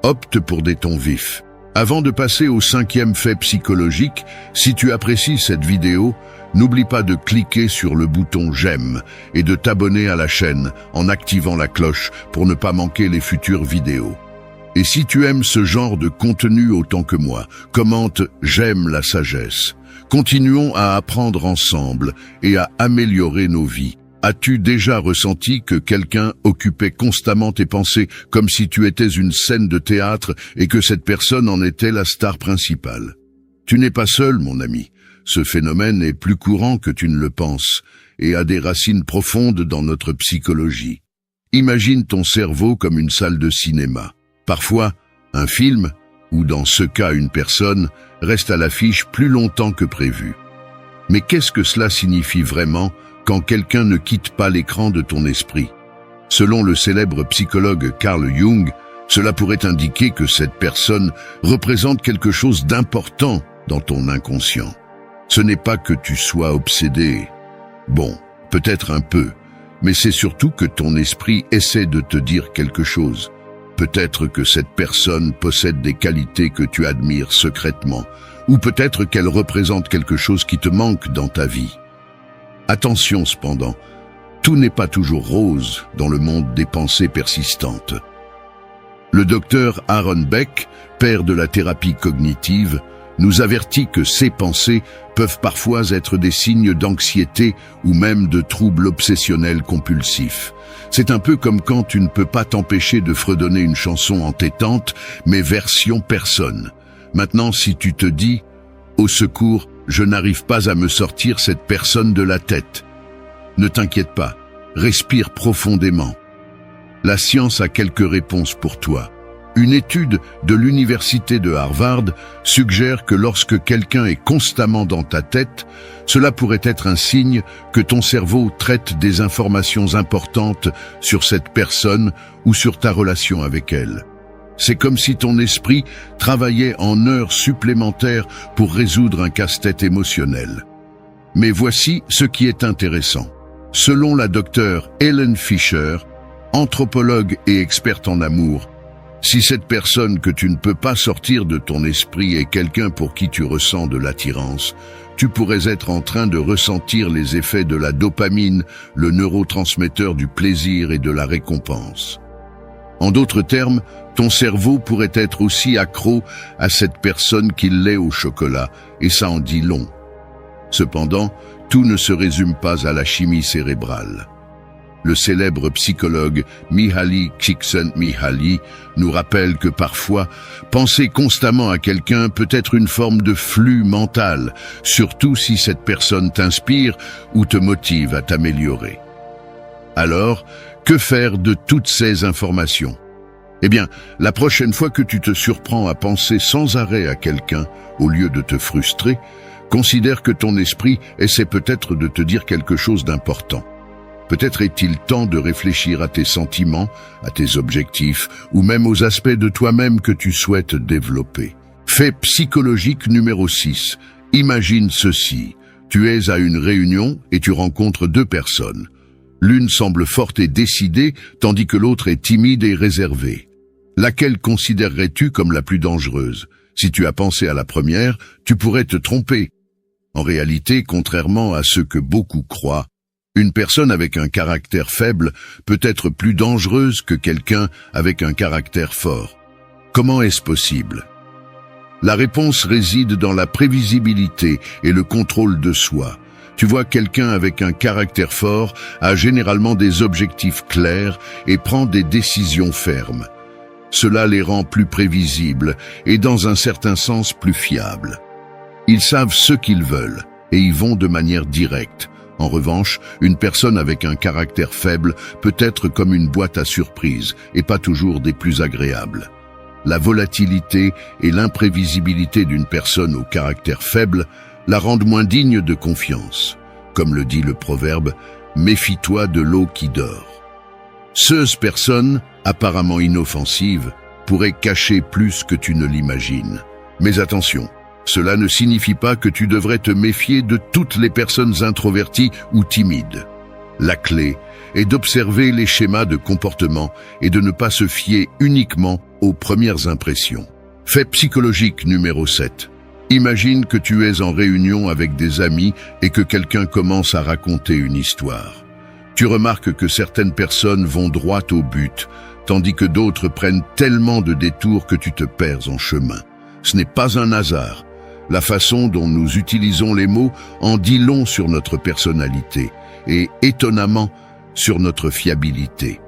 Opte pour des tons vifs. Avant de passer au 5e fait psychologique, si tu apprécies cette vidéo, n'oublie pas de cliquer sur le bouton j'aime et de t'abonner à la chaîne en activant la cloche pour ne pas manquer les futures vidéos. Et si tu aimes ce genre de contenu autant que moi, commente j'aime la sagesse. Continuons à apprendre ensemble et à améliorer nos vies. As-tu déjà ressenti que quelqu'un occupait constamment tes pensées comme si tu étais une scène de théâtre et que cette personne en était la star principale? Tu n'es pas seul, mon ami. Ce phénomène est plus courant que tu ne le penses et a des racines profondes dans notre psychologie. Imagine ton cerveau comme une salle de cinéma. Parfois, un film, ou dans ce cas une personne, reste à l'affiche plus longtemps que prévu. Mais qu'est-ce que cela signifie vraiment quand quelqu'un ne quitte pas l'écran de ton esprit? Selon le célèbre psychologue Carl Jung, cela pourrait indiquer que cette personne représente quelque chose d'important dans ton inconscient. Ce n'est pas que tu sois obsédé. Bon, peut-être un peu, mais c'est surtout que ton esprit essaie de te dire quelque chose. Peut-être que cette personne possède des qualités que tu admires secrètement, ou peut-être qu'elle représente quelque chose qui te manque dans ta vie. Attention cependant, tout n'est pas toujours rose dans le monde des pensées persistantes. Le docteur Aaron Beck, père de la thérapie cognitive, nous avertit que ces pensées peuvent parfois être des signes d'anxiété ou même de troubles obsessionnels compulsifs. C'est un peu comme quand tu ne peux pas t'empêcher de fredonner une chanson entêtante, mais version personne. Maintenant, si tu te dis « Au secours, je n'arrive pas à me sortir cette personne de la tête », ne t'inquiète pas, respire profondément. La science a quelques réponses pour toi. Une étude de l'université de Harvard suggère que lorsque quelqu'un est constamment dans ta tête, cela pourrait être un signe que ton cerveau traite des informations importantes sur cette personne ou sur ta relation avec elle. C'est comme si ton esprit travaillait en heures supplémentaires pour résoudre un casse-tête émotionnel. Mais voici ce qui est intéressant. Selon la docteure Helen Fisher, anthropologue et experte en amour, si cette personne que tu ne peux pas sortir de ton esprit est quelqu'un pour qui tu ressens de l'attirance, tu pourrais être en train de ressentir les effets de la dopamine, le neurotransmetteur du plaisir et de la récompense. En d'autres termes, ton cerveau pourrait être aussi accro à cette personne qu'il l'est au chocolat, et ça en dit long. Cependant, tout ne se résume pas à la chimie cérébrale. Le célèbre psychologue Mihaly Csikszentmihalyi nous rappelle que parfois, penser constamment à quelqu'un peut être une forme de flux mental, surtout si cette personne t'inspire ou te motive à t'améliorer. Alors, que faire de toutes ces informations? Eh bien, la prochaine fois que tu te surprends à penser sans arrêt à quelqu'un, au lieu de te frustrer, considère que ton esprit essaie peut-être de te dire quelque chose d'important. Peut-être est-il temps de réfléchir à tes sentiments, à tes objectifs, ou même aux aspects de toi-même que tu souhaites développer. Fait psychologique numéro 6. Imagine ceci. Tu es à une réunion et tu rencontres deux personnes. L'une semble forte et décidée, tandis que l'autre est timide et réservée. Laquelle considérerais-tu comme la plus dangereuse? Si tu as pensé à la première, tu pourrais te tromper. En réalité, contrairement à ce que beaucoup croient, une personne avec un caractère faible peut être plus dangereuse que quelqu'un avec un caractère fort. Comment est-ce possible? La réponse réside dans la prévisibilité et le contrôle de soi. Tu vois, quelqu'un avec un caractère fort a généralement des objectifs clairs et prend des décisions fermes. Cela les rend plus prévisibles et dans un certain sens plus fiables. Ils savent ce qu'ils veulent et y vont de manière directe. En revanche, une personne avec un caractère faible peut être comme une boîte à surprises et pas toujours des plus agréables. La volatilité et l'imprévisibilité d'une personne au caractère faible la rendent moins digne de confiance. Comme le dit le proverbe, « Méfie-toi de l'eau qui dort ». Ces personnes, apparemment inoffensives, pourraient cacher plus que tu ne l'imagines. Mais attention, cela ne signifie pas que tu devrais te méfier de toutes les personnes introverties ou timides. La clé est d'observer les schémas de comportement et de ne pas se fier uniquement aux premières impressions. Fait psychologique numéro 7. Imagine que tu es en réunion avec des amis et que quelqu'un commence à raconter une histoire. Tu remarques que certaines personnes vont droit au but, tandis que d'autres prennent tellement de détours que tu te perds en chemin. Ce n'est pas un hasard. La façon dont nous utilisons les mots en dit long sur notre personnalité et, étonnamment, sur notre fiabilité.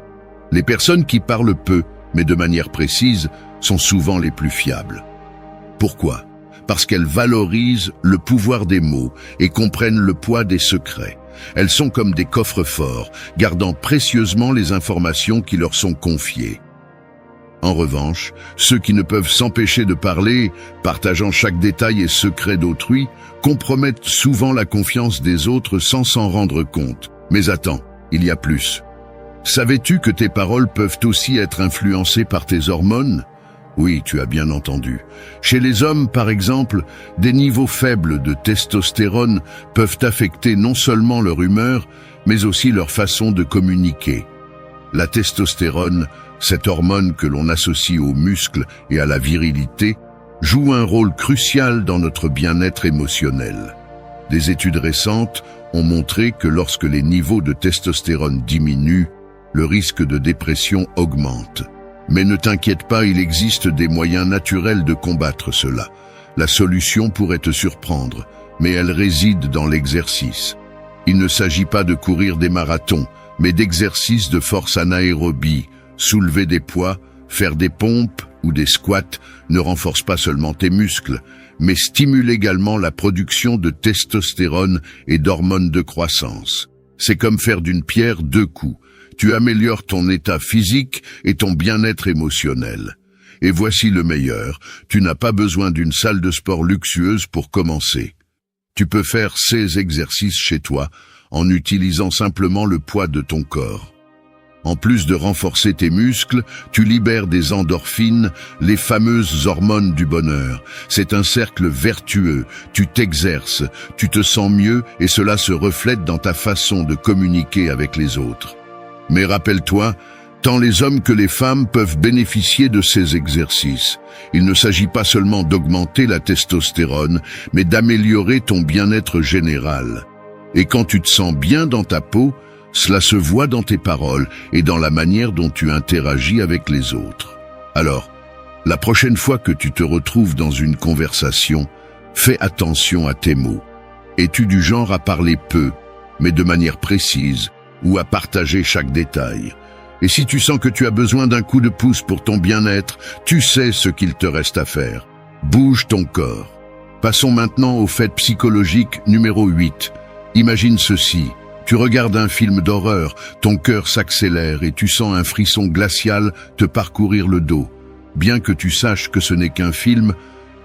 Les personnes qui parlent peu, mais de manière précise, sont souvent les plus fiables. Pourquoi ? Parce qu'elles valorisent le pouvoir des mots et comprennent le poids des secrets. Elles sont comme des coffres-forts, gardant précieusement les informations qui leur sont confiées. En revanche, ceux qui ne peuvent s'empêcher de parler, partageant chaque détail et secret d'autrui, compromettent souvent la confiance des autres sans s'en rendre compte. Mais attends, il y a plus. Savais-tu que tes paroles peuvent aussi être influencées par tes hormones ? Oui, tu as bien entendu. Chez les hommes, par exemple, des niveaux faibles de testostérone peuvent affecter non seulement leur humeur, mais aussi leur façon de communiquer. La testostérone, cette hormone que l'on associe aux muscles et à la virilité, joue un rôle crucial dans notre bien-être émotionnel. Des études récentes ont montré que lorsque les niveaux de testostérone diminuent, le risque de dépression augmente. Mais ne t'inquiète pas, il existe des moyens naturels de combattre cela. La solution pourrait te surprendre, mais elle réside dans l'exercice. Il ne s'agit pas de courir des marathons, mais d'exercices de force anaérobie. Soulever des poids, faire des pompes ou des squats ne renforce pas seulement tes muscles, mais stimule également la production de testostérone et d'hormones de croissance. C'est comme faire d'une pierre deux coups. Tu améliores ton état physique et ton bien-être émotionnel. Et voici le meilleur, tu n'as pas besoin d'une salle de sport luxueuse pour commencer. Tu peux faire ces exercices chez toi en utilisant simplement le poids de ton corps. En plus de renforcer tes muscles, tu libères des endorphines, les fameuses hormones du bonheur. C'est un cercle vertueux, tu t'exerces, tu te sens mieux et cela se reflète dans ta façon de communiquer avec les autres. Mais rappelle-toi, tant les hommes que les femmes peuvent bénéficier de ces exercices. Il ne s'agit pas seulement d'augmenter la testostérone, mais d'améliorer ton bien-être général. Et quand tu te sens bien dans ta peau, cela se voit dans tes paroles et dans la manière dont tu interagis avec les autres. Alors, la prochaine fois que tu te retrouves dans une conversation, fais attention à tes mots. Es-tu du genre à parler peu, mais de manière précise, ou à partager chaque détail? Et si tu sens que tu as besoin d'un coup de pouce pour ton bien-être, tu sais ce qu'il te reste à faire. Bouge ton corps. Passons maintenant au fait psychologique numéro 8. Imagine ceci. Tu regardes un film d'horreur, ton cœur s'accélère et tu sens un frisson glacial te parcourir le dos. Bien que tu saches que ce n'est qu'un film,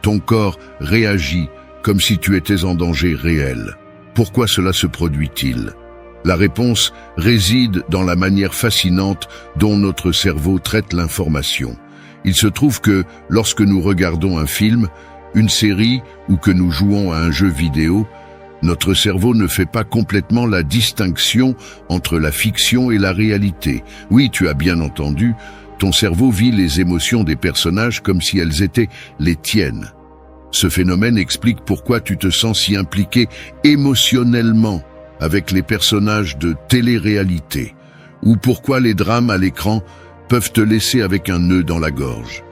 ton corps réagit comme si tu étais en danger réel. Pourquoi cela se produit-il ? La réponse réside dans la manière fascinante dont notre cerveau traite l'information. Il se trouve que, lorsque nous regardons un film, une série ou que nous jouons à un jeu vidéo, notre cerveau ne fait pas complètement la distinction entre la fiction et la réalité. Oui, tu as bien entendu, ton cerveau vit les émotions des personnages comme si elles étaient les tiennes. Ce phénomène explique pourquoi tu te sens si impliqué émotionnellement avec les personnages de télé-réalité, ou pourquoi les drames à l'écran peuvent te laisser avec un nœud dans la gorge.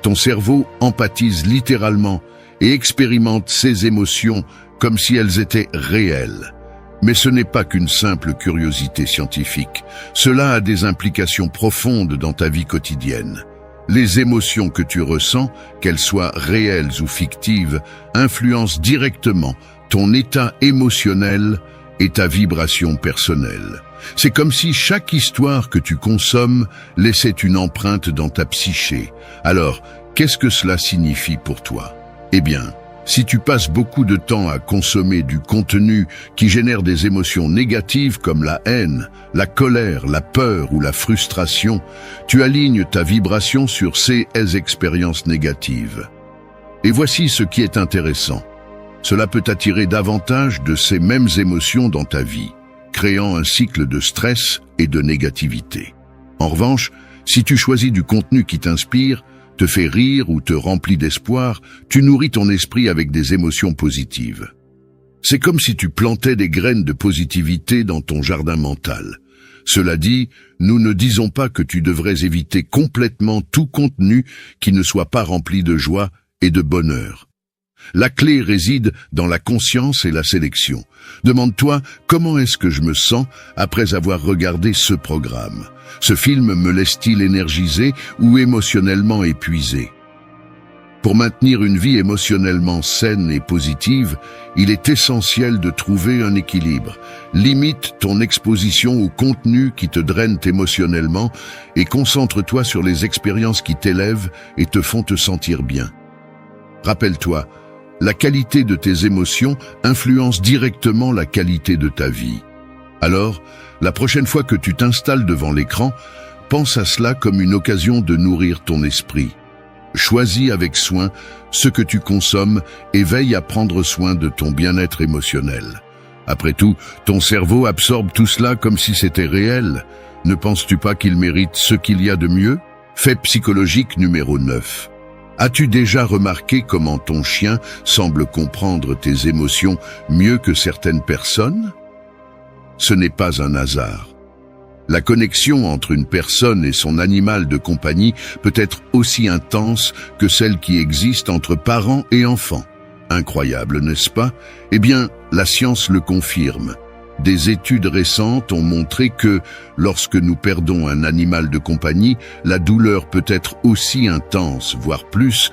Ton cerveau empathise littéralement et expérimente ces émotions comme si elles étaient réelles. Mais ce n'est pas qu'une simple curiosité scientifique. Cela a des implications profondes dans ta vie quotidienne. Les émotions que tu ressens, qu'elles soient réelles ou fictives, influencent directement ton état émotionnel et ta vibration personnelle. C'est comme si chaque histoire que tu consommes laissait une empreinte dans ta psyché. Alors, qu'est-ce que cela signifie pour toi ? Eh bien, si tu passes beaucoup de temps à consommer du contenu qui génère des émotions négatives comme la haine, la colère, la peur ou la frustration, tu alignes ta vibration sur ces expériences négatives. Et voici ce qui est intéressant. Cela peut attirer davantage de ces mêmes émotions dans ta vie. créant un cycle de stress et de négativité. En revanche, si tu choisis du contenu qui t'inspire, te fait rire ou te remplit d'espoir, tu nourris ton esprit avec des émotions positives. C'est comme si tu plantais des graines de positivité dans ton jardin mental. Cela dit, nous ne disons pas que tu devrais éviter complètement tout contenu qui ne soit pas rempli de joie et de bonheur. La clé réside dans la conscience et la sélection. Demande-toi comment est-ce que je me sens après avoir regardé ce programme. Ce film me laisse-t-il énergisé ou émotionnellement épuisé? Pour maintenir une vie émotionnellement saine et positive, il est essentiel de trouver un équilibre. Limite ton exposition au contenu qui te draine émotionnellement et concentre-toi sur les expériences qui t'élèvent et te font te sentir bien. Rappelle-toi, la qualité de tes émotions influence directement la qualité de ta vie. Alors, la prochaine fois que tu t'installes devant l'écran, pense à cela comme une occasion de nourrir ton esprit. Choisis avec soin ce que tu consommes et veille à prendre soin de ton bien-être émotionnel. Après tout, ton cerveau absorbe tout cela comme si c'était réel. Ne penses-tu pas qu'il mérite ce qu'il y a de mieux? Fait psychologique numéro 9. As-tu déjà remarqué comment ton chien semble comprendre tes émotions mieux que certaines personnes? Ce n'est pas un hasard. La connexion entre une personne et son animal de compagnie peut être aussi intense que celle qui existe entre parents et enfants. Incroyable, n'est-ce pas? Eh bien, la science le confirme. Des études récentes ont montré que, lorsque nous perdons un animal de compagnie, la douleur peut être aussi intense, voire plus,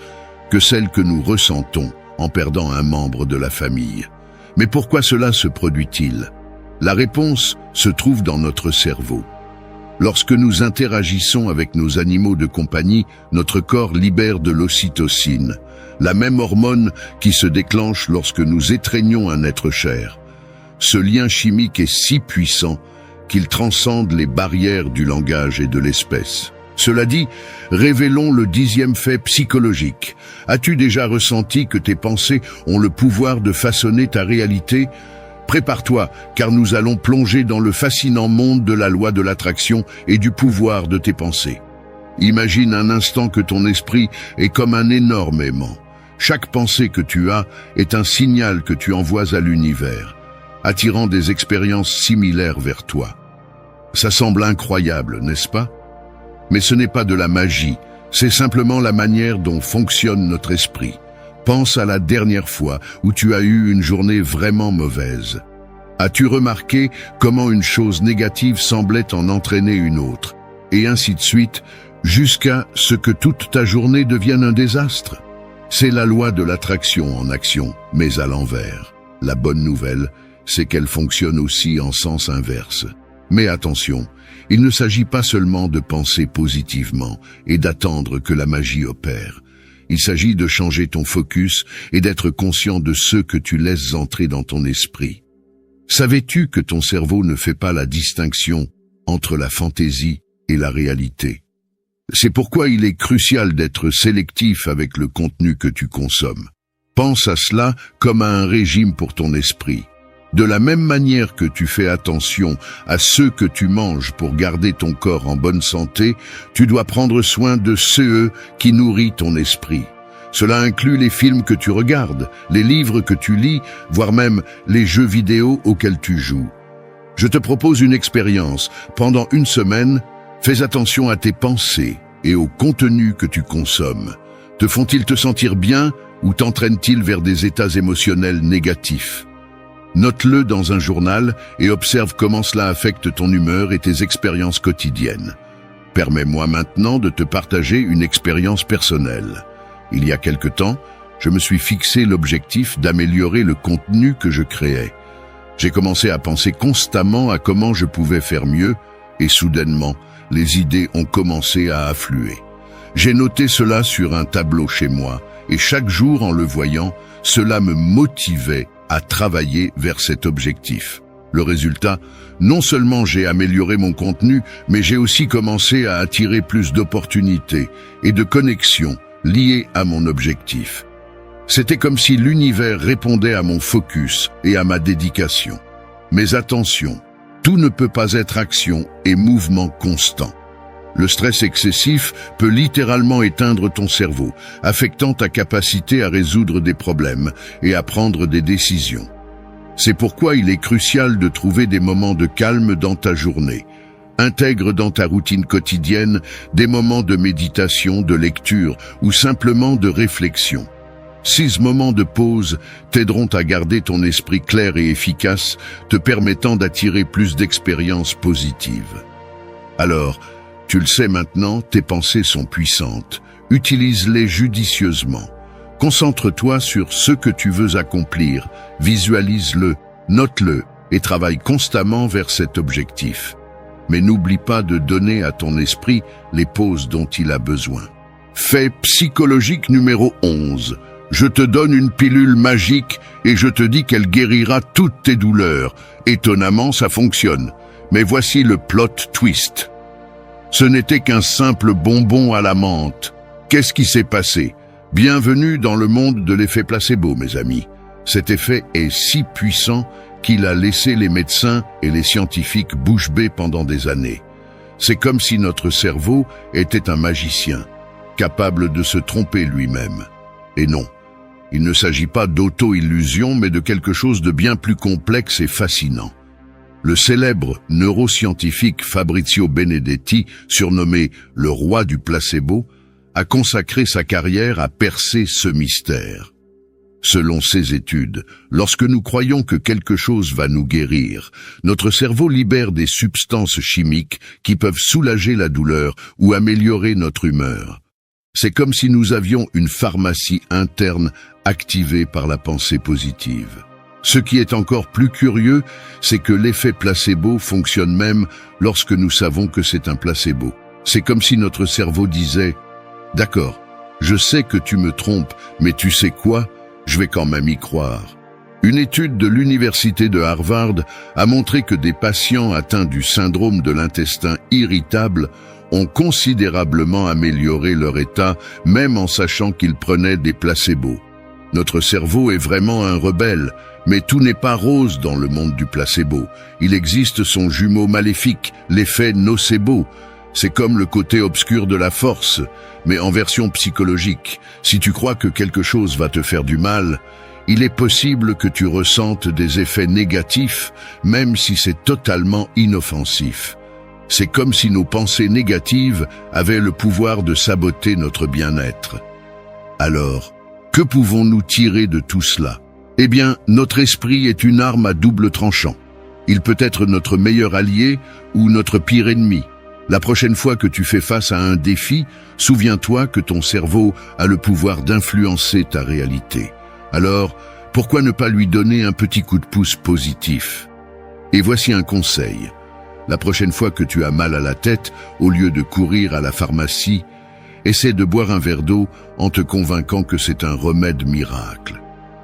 que celle que nous ressentons en perdant un membre de la famille. Mais pourquoi cela se produit-il? La réponse se trouve dans notre cerveau. Lorsque nous interagissons avec nos animaux de compagnie, notre corps libère de l'ocytocine, la même hormone qui se déclenche lorsque nous étreignons un être cher. Ce lien chimique est si puissant qu'il transcende les barrières du langage et de l'espèce. Cela dit, révélons le 10e fait psychologique. As-tu déjà ressenti que tes pensées ont le pouvoir de façonner ta réalité ? Prépare-toi, car nous allons plonger dans le fascinant monde de la loi de l'attraction et du pouvoir de tes pensées. Imagine un instant que ton esprit est comme un énorme aimant. Chaque pensée que tu as est un signal que tu envoies à l'univers, attirant des expériences similaires vers toi. Ça semble incroyable, n'est-ce pas? Mais ce n'est pas de la magie, c'est simplement la manière dont fonctionne notre esprit. Pense à la dernière fois où tu as eu une journée vraiment mauvaise. As-tu remarqué comment une chose négative semblait en entraîner une autre, et ainsi de suite, jusqu'à ce que toute ta journée devienne un désastre? C'est la loi de l'attraction en action, mais à l'envers. La bonne nouvelle, c'est qu'elle fonctionne aussi en sens inverse. Mais attention, il ne s'agit pas seulement de penser positivement et d'attendre que la magie opère. Il s'agit de changer ton focus et d'être conscient de ceux que tu laisses entrer dans ton esprit. Savais-tu que ton cerveau ne fait pas la distinction entre la fantaisie et la réalité? C'est pourquoi il est crucial d'être sélectif avec le contenu que tu consommes. Pense à cela comme à un régime pour ton esprit. De la même manière que tu fais attention à ceux que tu manges pour garder ton corps en bonne santé, tu dois prendre soin de ceux qui nourrissent ton esprit. Cela inclut les films que tu regardes, les livres que tu lis, voire même les jeux vidéo auxquels tu joues. Je te propose une expérience. Pendant une semaine, fais attention à tes pensées et au contenu que tu consommes. Te font-ils te sentir bien ou t'entraînent-ils vers des états émotionnels négatifs? Note-le dans un journal et observe comment cela affecte ton humeur et tes expériences quotidiennes. Permets-moi maintenant de te partager une expérience personnelle. Il y a quelque temps, je me suis fixé l'objectif d'améliorer le contenu que je créais. J'ai commencé à penser constamment à comment je pouvais faire mieux et soudainement, les idées ont commencé à affluer. J'ai noté cela sur un tableau chez moi et chaque jour en le voyant, cela me motivait à travailler vers cet objectif. Le résultat, non seulement j'ai amélioré mon contenu, mais j'ai aussi commencé à attirer plus d'opportunités et de connexions liées à mon objectif. C'était comme si l'univers répondait à mon focus et à ma dédication. Mais attention, Tout ne peut pas être action et mouvement constant. Le stress excessif peut littéralement éteindre ton cerveau, affectant ta capacité à résoudre des problèmes et à prendre des décisions. C'est pourquoi il est crucial de trouver des moments de calme dans ta journée. Intègre dans ta routine quotidienne des moments de méditation, de lecture ou simplement de réflexion. Ces moments de pause t'aideront à garder ton esprit clair et efficace, te permettant d'attirer plus d'expériences positives. Alors, tu le sais maintenant, tes pensées sont puissantes. Utilise-les judicieusement. Concentre-toi sur ce que tu veux accomplir, visualise-le, note-le et travaille constamment vers cet objectif. Mais n'oublie pas de donner à ton esprit les pauses dont il a besoin. Fait psychologique numéro 11. Je te donne une pilule magique et je te dis qu'elle guérira toutes tes douleurs. Étonnamment, ça fonctionne. Mais voici le plot twist. Ce n'était qu'un simple bonbon à la menthe. Qu'est-ce qui s'est passé? Bienvenue dans le monde de l'effet placebo, mes amis. Cet effet est si puissant qu'il a laissé les médecins et les scientifiques bouche bée pendant des années. C'est comme si notre cerveau était un magicien, capable de se tromper lui-même. Et non, il ne s'agit pas d'auto-illusion, mais de quelque chose de bien plus complexe et fascinant. Le célèbre neuroscientifique Fabrizio Benedetti, surnommé le roi du placebo, a consacré sa carrière à percer ce mystère. Selon ses études, lorsque nous croyons que quelque chose va nous guérir, notre cerveau libère des substances chimiques qui peuvent soulager la douleur ou améliorer notre humeur. C'est comme si nous avions une pharmacie interne activée par la pensée positive. Ce qui est encore plus curieux, c'est que l'effet placebo fonctionne même lorsque nous savons que c'est un placebo. C'est comme si notre cerveau disait « D'accord, je sais que tu me trompes, mais tu sais quoi? Je vais quand même y croire. » Une étude de l'université de Harvard a montré que des patients atteints du syndrome de l'intestin irritable ont considérablement amélioré leur état, même en sachant qu'ils prenaient des placebos. Notre cerveau est vraiment un rebelle, mais tout n'est pas rose dans le monde du placebo. Il existe son jumeau maléfique, l'effet nocebo. C'est comme le côté obscur de la force, mais en version psychologique. Si tu crois que quelque chose va te faire du mal, il est possible que tu ressentes des effets négatifs, même si c'est totalement inoffensif. C'est comme si nos pensées négatives avaient le pouvoir de saboter notre bien-être. Alors, que pouvons-nous tirer de tout cela? Eh bien, notre esprit est une arme à double tranchant. Il peut être notre meilleur allié ou notre pire ennemi. La prochaine fois que tu fais face à un défi, souviens-toi que ton cerveau a le pouvoir d'influencer ta réalité. Alors, pourquoi ne pas lui donner un petit coup de pouce positif? Et voici un conseil. La prochaine fois que tu as mal à la tête, au lieu de courir à la pharmacie, essaie de boire un verre d'eau en te convainquant que c'est un remède miracle.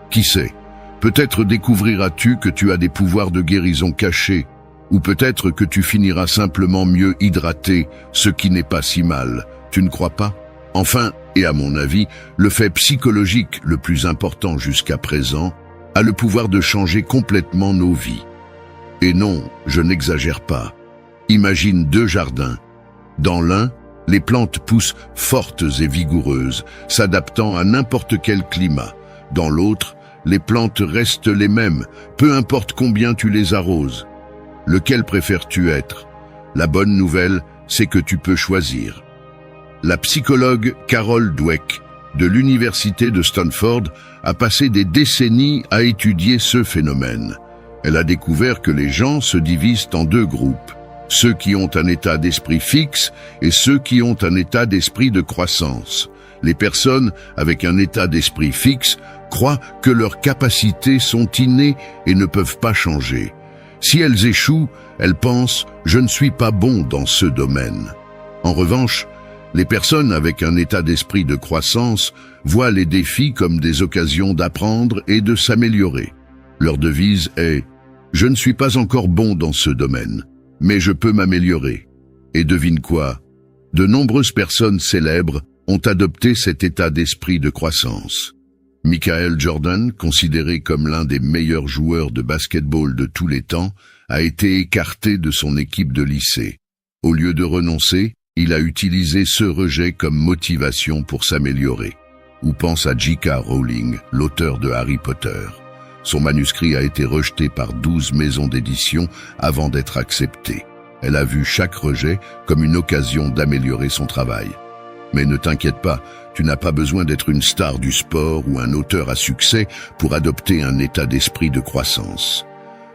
Qui sait, peut-être découvriras-tu que tu as des pouvoirs de guérison cachés, ou peut-être que tu finiras simplement mieux hydraté, ce qui n'est pas si mal, tu ne crois pas? Enfin, et à mon avis, le fait psychologique le plus important jusqu'à présent a le pouvoir de changer complètement nos vies. Et non, je n'exagère pas. Imagine deux jardins. Dans l'un, les plantes poussent fortes et vigoureuses, s'adaptant à n'importe quel climat. Dans l'autre, les plantes restent les mêmes, peu importe combien tu les arroses. Lequel préfères-tu être? La bonne nouvelle, c'est que tu peux choisir. La psychologue Carol Dweck, de l'université de Stanford, a passé des décennies à étudier ce phénomène. Elle a découvert que les gens se divisent en deux groupes. Ceux qui ont un état d'esprit fixe et ceux qui ont un état d'esprit de croissance. Les personnes avec un état d'esprit fixe croient que leurs capacités sont innées et ne peuvent pas changer. Si elles échouent, elles pensent « je ne suis pas bon dans ce domaine ». En revanche, les personnes avec un état d'esprit de croissance voient les défis comme des occasions d'apprendre et de s'améliorer. Leur devise est « je ne suis pas encore bon dans ce domaine, mais je peux m'améliorer ». Et devine quoi? De nombreuses personnes célèbres ont adopté cet état d'esprit de croissance. Michael Jordan, considéré comme l'un des meilleurs joueurs de basketball de tous les temps, a été écarté de son équipe de lycée. Au lieu de renoncer, il a utilisé ce rejet comme motivation pour s'améliorer. Ou pense à J.K. Rowling, l'auteur de Harry Potter. Son manuscrit a été rejeté par 12 maisons d'édition avant d'être accepté. Elle a vu chaque rejet comme une occasion d'améliorer son travail. Mais ne t'inquiète pas, tu n'as pas besoin d'être une star du sport ou un auteur à succès pour adopter un état d'esprit de croissance.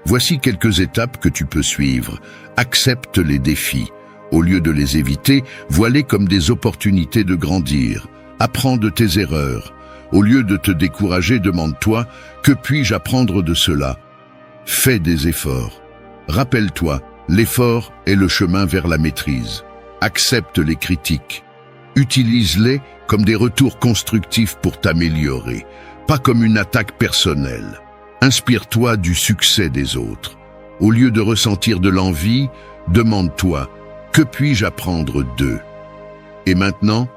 Voici quelques étapes que tu peux suivre. Accepte les défis. Au lieu de les éviter, vois-les comme des opportunités de grandir. Apprends de tes erreurs. Au lieu de te décourager, demande-toi « Que puis-je apprendre de cela ?» Fais des efforts. Rappelle-toi, l'effort est le chemin vers la maîtrise. Accepte les critiques. Utilise-les comme des retours constructifs pour t'améliorer, pas comme une attaque personnelle. Inspire-toi du succès des autres. Au lieu de ressentir de l'envie, demande-toi « Que puis-je apprendre d'eux ?» Et maintenant,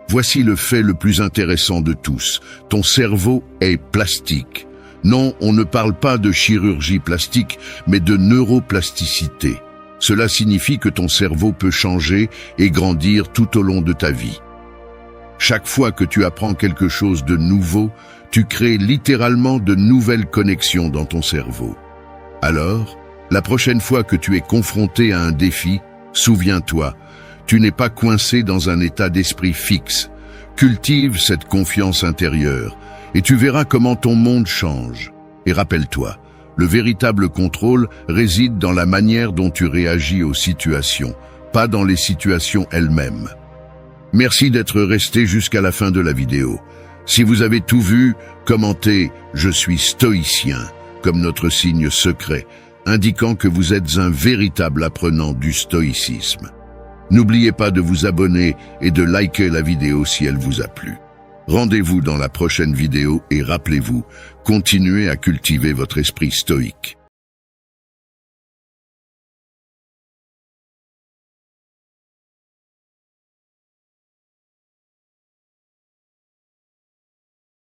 voici le fait le plus intéressant de tous. Ton cerveau est plastique. Non, on ne parle pas de chirurgie plastique, mais de neuroplasticité. Cela signifie que ton cerveau peut changer et grandir tout au long de ta vie. Chaque fois que tu apprends quelque chose de nouveau, tu crées littéralement de nouvelles connexions dans ton cerveau. Alors, la prochaine fois que tu es confronté à un défi, souviens-toi, tu n'es pas coincé dans un état d'esprit fixe. Cultive cette confiance intérieure et tu verras comment ton monde change. Et rappelle-toi, le véritable contrôle réside dans la manière dont tu réagis aux situations, pas dans les situations elles-mêmes. Merci d'être resté jusqu'à la fin de la vidéo. Si vous avez tout vu, commentez « Je suis stoïcien » comme notre signe secret, indiquant que vous êtes un véritable apprenant du stoïcisme. N'oubliez pas de vous abonner et de liker la vidéo si elle vous a plu. Rendez-vous dans la prochaine vidéo et rappelez-vous, continuez à cultiver votre esprit stoïque.